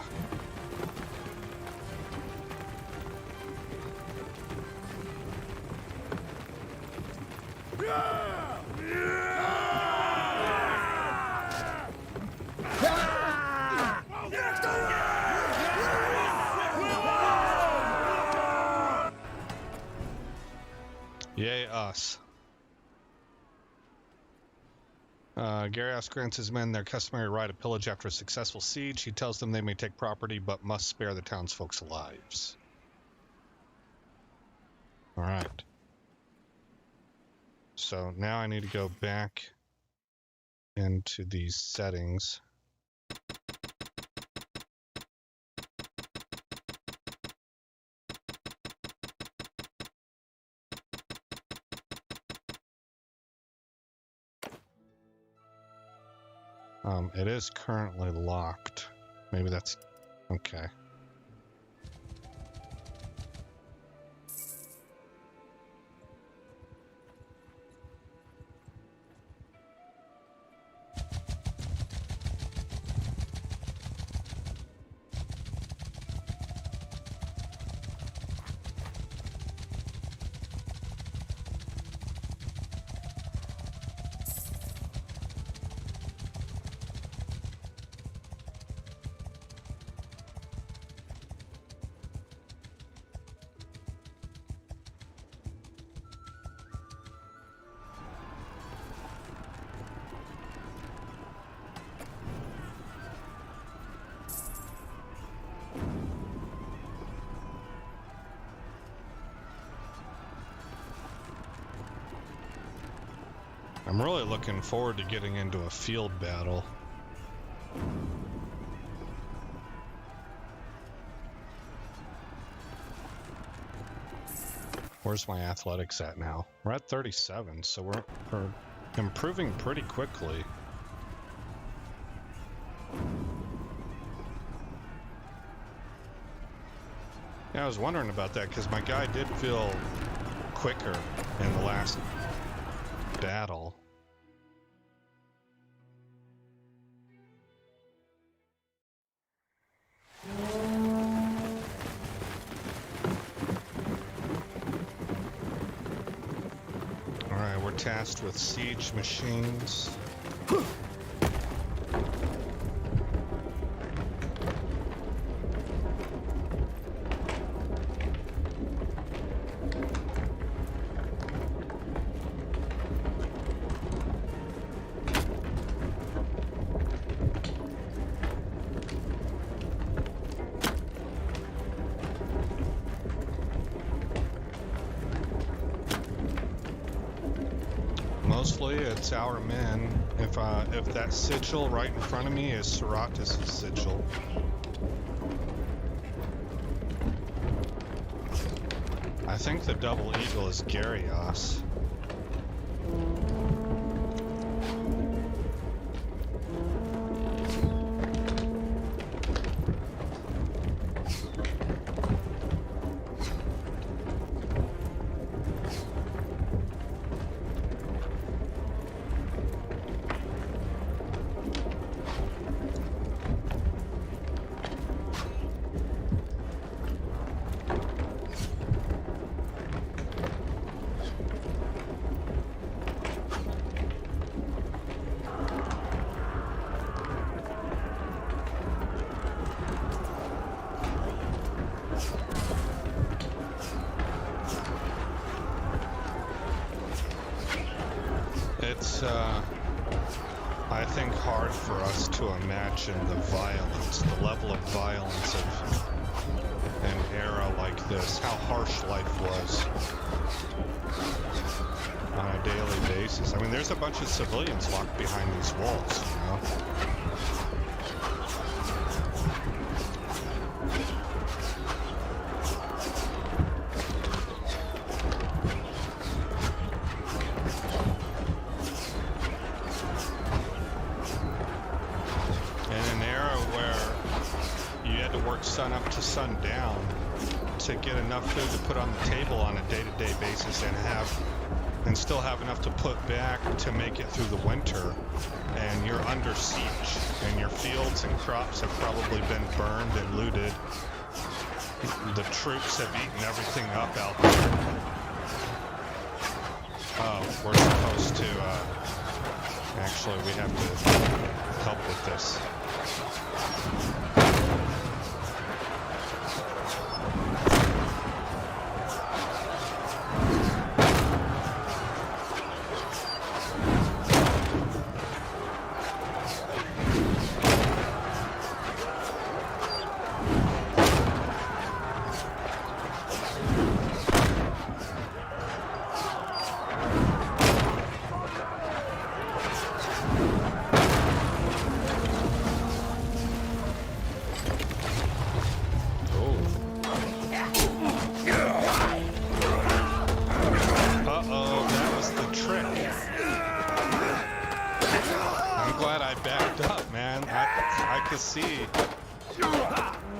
S1: Yay, us. Garios grants his men their customary right of pillage after a successful siege. He tells them they may take property, but must spare the townsfolk's lives. Alright. So now I need to go back into these settings. It is currently locked. Maybe that's okay. I'm really looking forward to getting into a field battle. Where's my athletics at now? We're at 37, so we're improving pretty quickly. Yeah, I was wondering about that because my guy did feel quicker in the last battle. Alright, we're tasked with siege machines. Mostly it's our men. If that sigil right in front of me is Seratus' sigil. I think the double eagle is Gyarios. It's, I think, hard for us to imagine the violence, the level of violence of an era like this, how harsh life was on a daily basis. I mean, there's a bunch of civilians locked behind these walls, you know? Sun up to sundown to get enough food to put on the table on a day-to-day basis and still have enough to put back to make it through the winter, and you're under siege and your fields and crops have probably been burned and looted. The troops have eaten everything up out there. Oh, we're supposed to actually we have to help with this. See,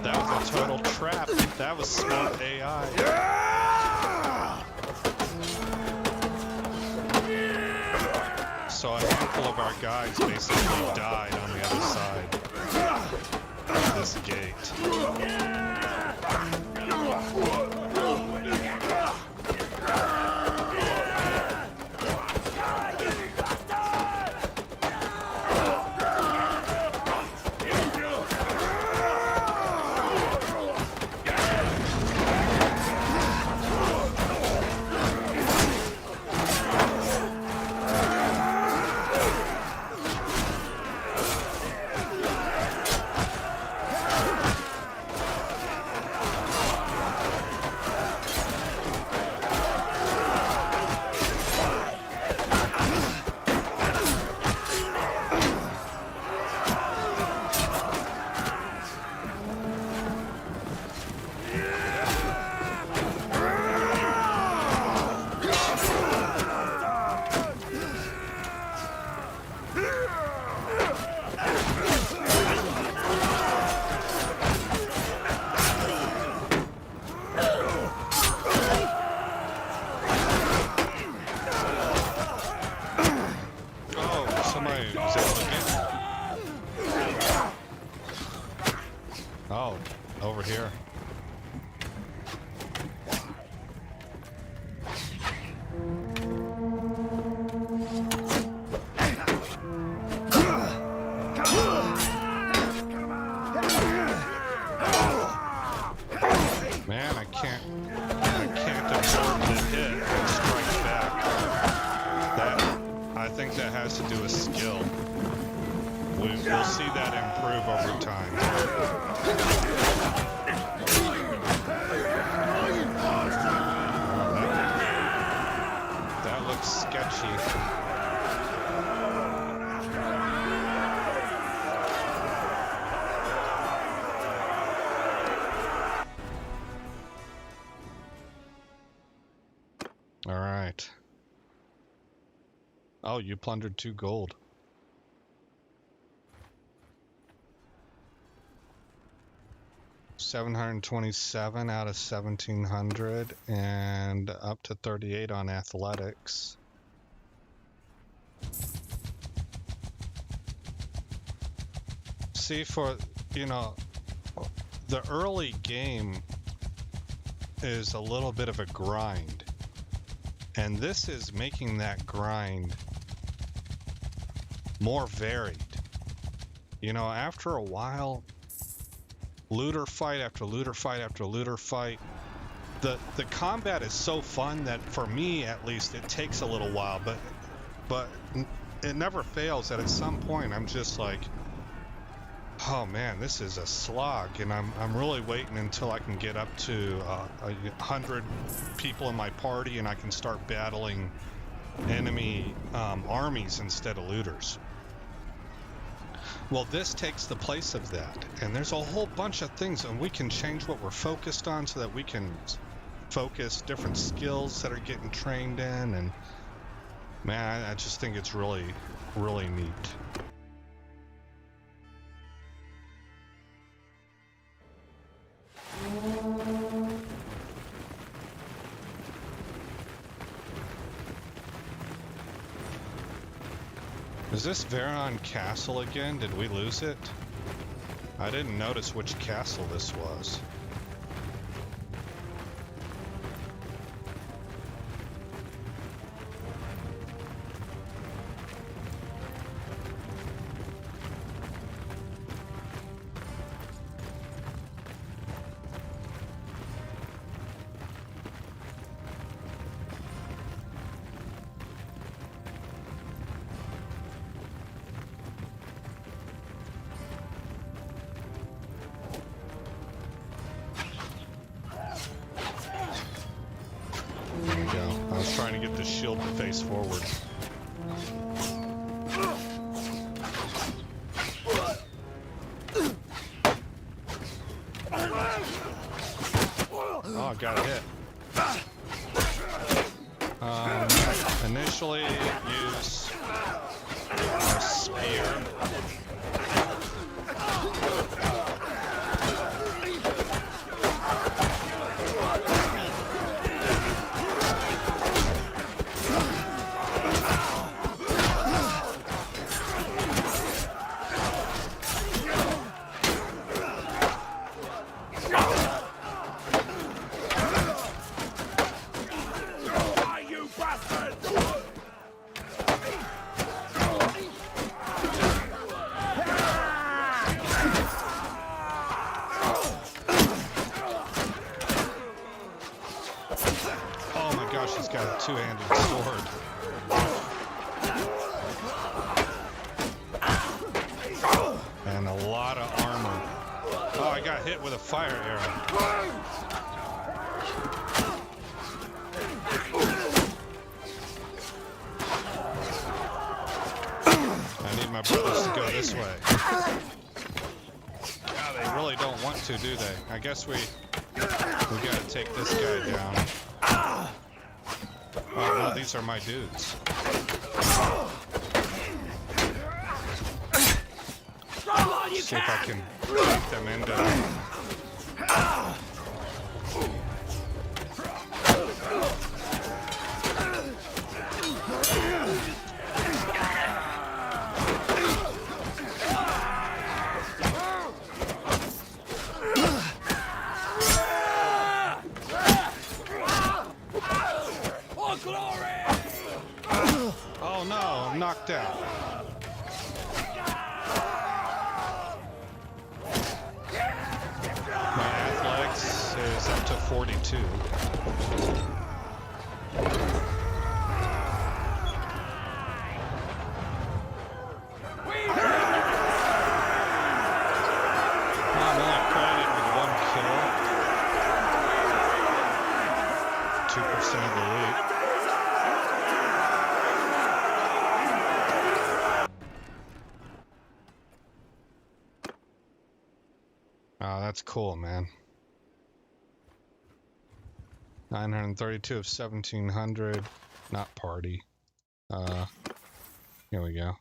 S1: that was a total trap. That was smart AI. So a handful of our guys basically died on the other side of this gate. was able to get... Oh, over here. Man, I can't absorb the hit and strike back. I think that has to do with skill. We'll see that improve over time. That looks sketchy. All right. Oh, you plundered 2 gold. $727 out of 1,700 and up to 38 on athletics. See, for, you know, the early game is a little bit of a grind. And this is making that grind more varied. You know, after a while, looter fight after looter fight after looter fight, the combat is so fun that for me at least it takes a little while, but it never fails that at some point I'm just like, oh man, this is a slog, and I'm really waiting until I can get up to 100 people in my party and I can start battling enemy armies instead of looters. Well, this takes the place of that, and there's a whole bunch of things, and we can change what we're focused on so that we can focus different skills that are getting trained in, and man, I just think it's really, really neat. Is this Veron Castle again? Did we lose it? I didn't notice which castle this was. I was trying to get the shield to face forward. Oh, I got a hit. Initially, use a spear. She's got a two-handed sword. And a lot of armor. Oh, I got hit with a fire arrow. I need my brothers to go this way. Yeah, they really don't want to, do they? I guess we gotta take this guy down. Oh no, these are my dudes. See if I can beat them into... knocked out. My athletics is up to 42. I'm only credited with 1 kill. 2% of the loot. Oh, that's cool, man. 932 of 1700. Not party. Here we go.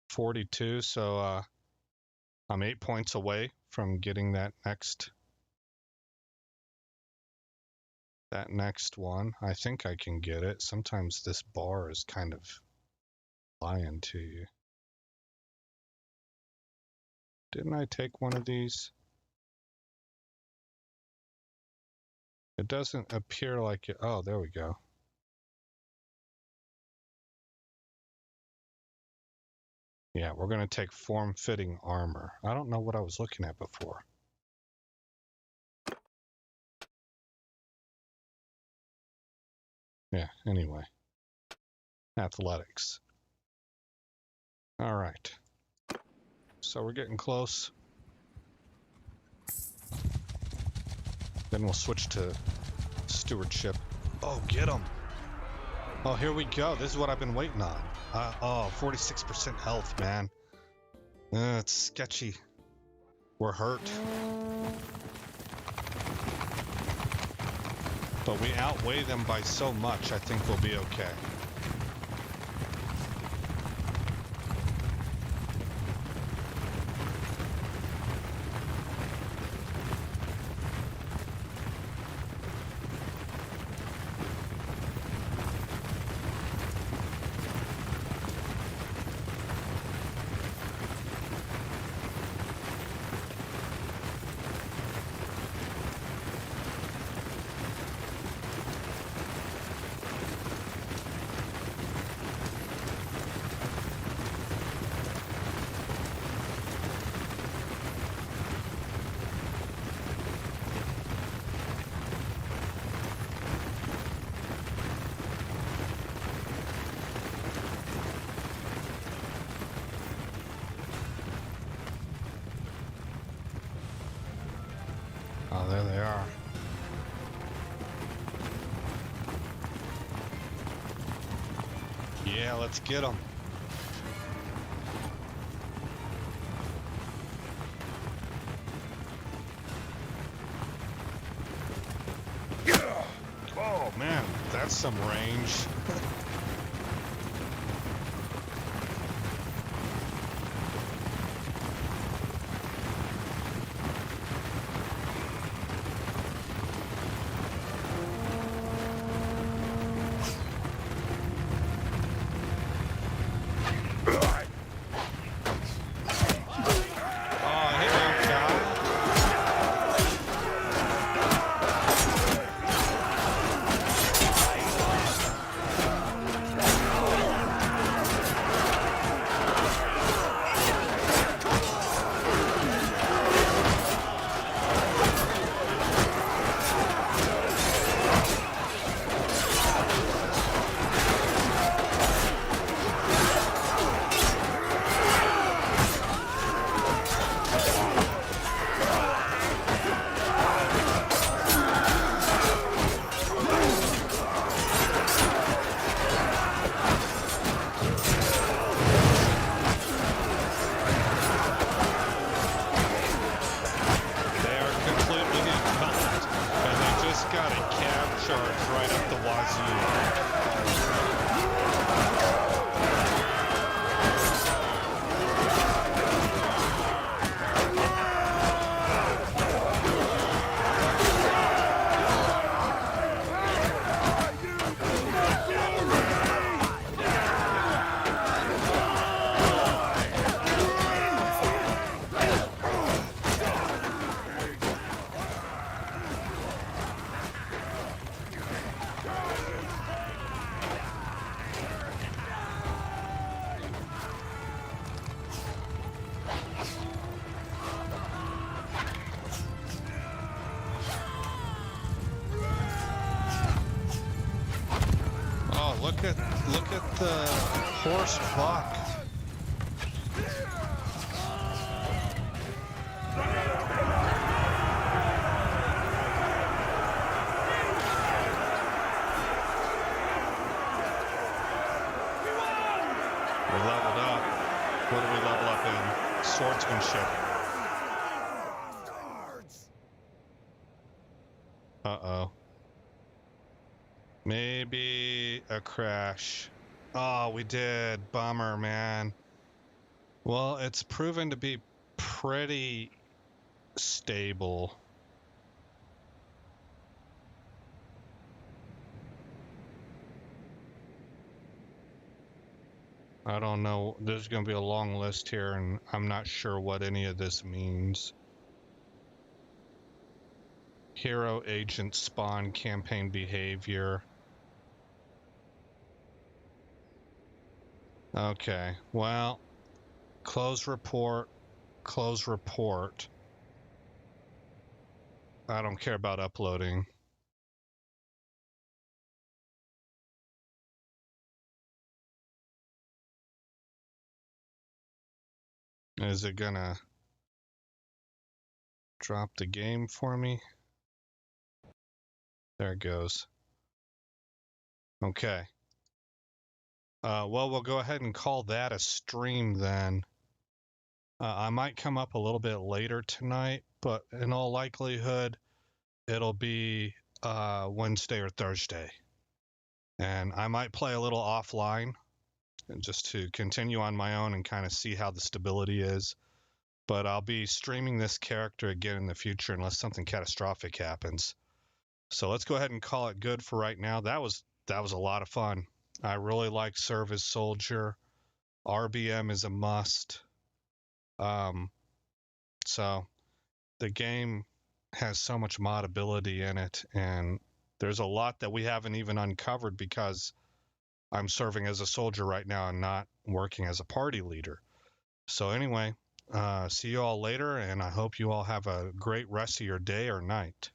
S1: 42, so I'm 8 points away from getting that next one. I think I can get it. Sometimes this bar is kind of lying to you. Didn't I take one of these? It doesn't appear like it. Oh, there we go. Yeah, we're going to take form-fitting armor. I don't know what I was looking at before. Yeah, anyway. Athletics. All right. So we're getting close. Then we'll switch to stewardship. Oh, get him. Oh, here we go. This is what I've been waiting on. Oh, 46% health, man. It's sketchy. We're hurt. But we outweigh them by so much, I think we'll be okay. Oh, there they are. Yeah, let's get them. Oh, man, that's some range. the horse buck? We leveled up. What do we level up in? Swordsmanship. Uh-oh. Maybe a crash. Oh, we did. Bummer, man. Well, it's proven to be pretty stable. I don't know. There's going to be a long list here, and I'm not sure what any of this means. Hero agent spawn campaign behavior. Okay, well, close report, close report. I don't care about uploading. Is it gonna drop the game for me? There it goes. Okay. Well, we'll go ahead and call that a stream then. I might come up a little bit later tonight, but in all likelihood, it'll be Wednesday or Thursday. And I might play a little offline just to continue on my own and kind of see how the stability is. But I'll be streaming this character again in the future unless something catastrophic happens. So let's go ahead and call it good for right now. That was a lot of fun. I really like Service Soldier. RBM is a must. So the game has so much modability in it, and there's a lot that we haven't even uncovered because I'm serving as a soldier right now and not working as a party leader. So anyway, see you all later, and I hope you all have a great rest of your day or night.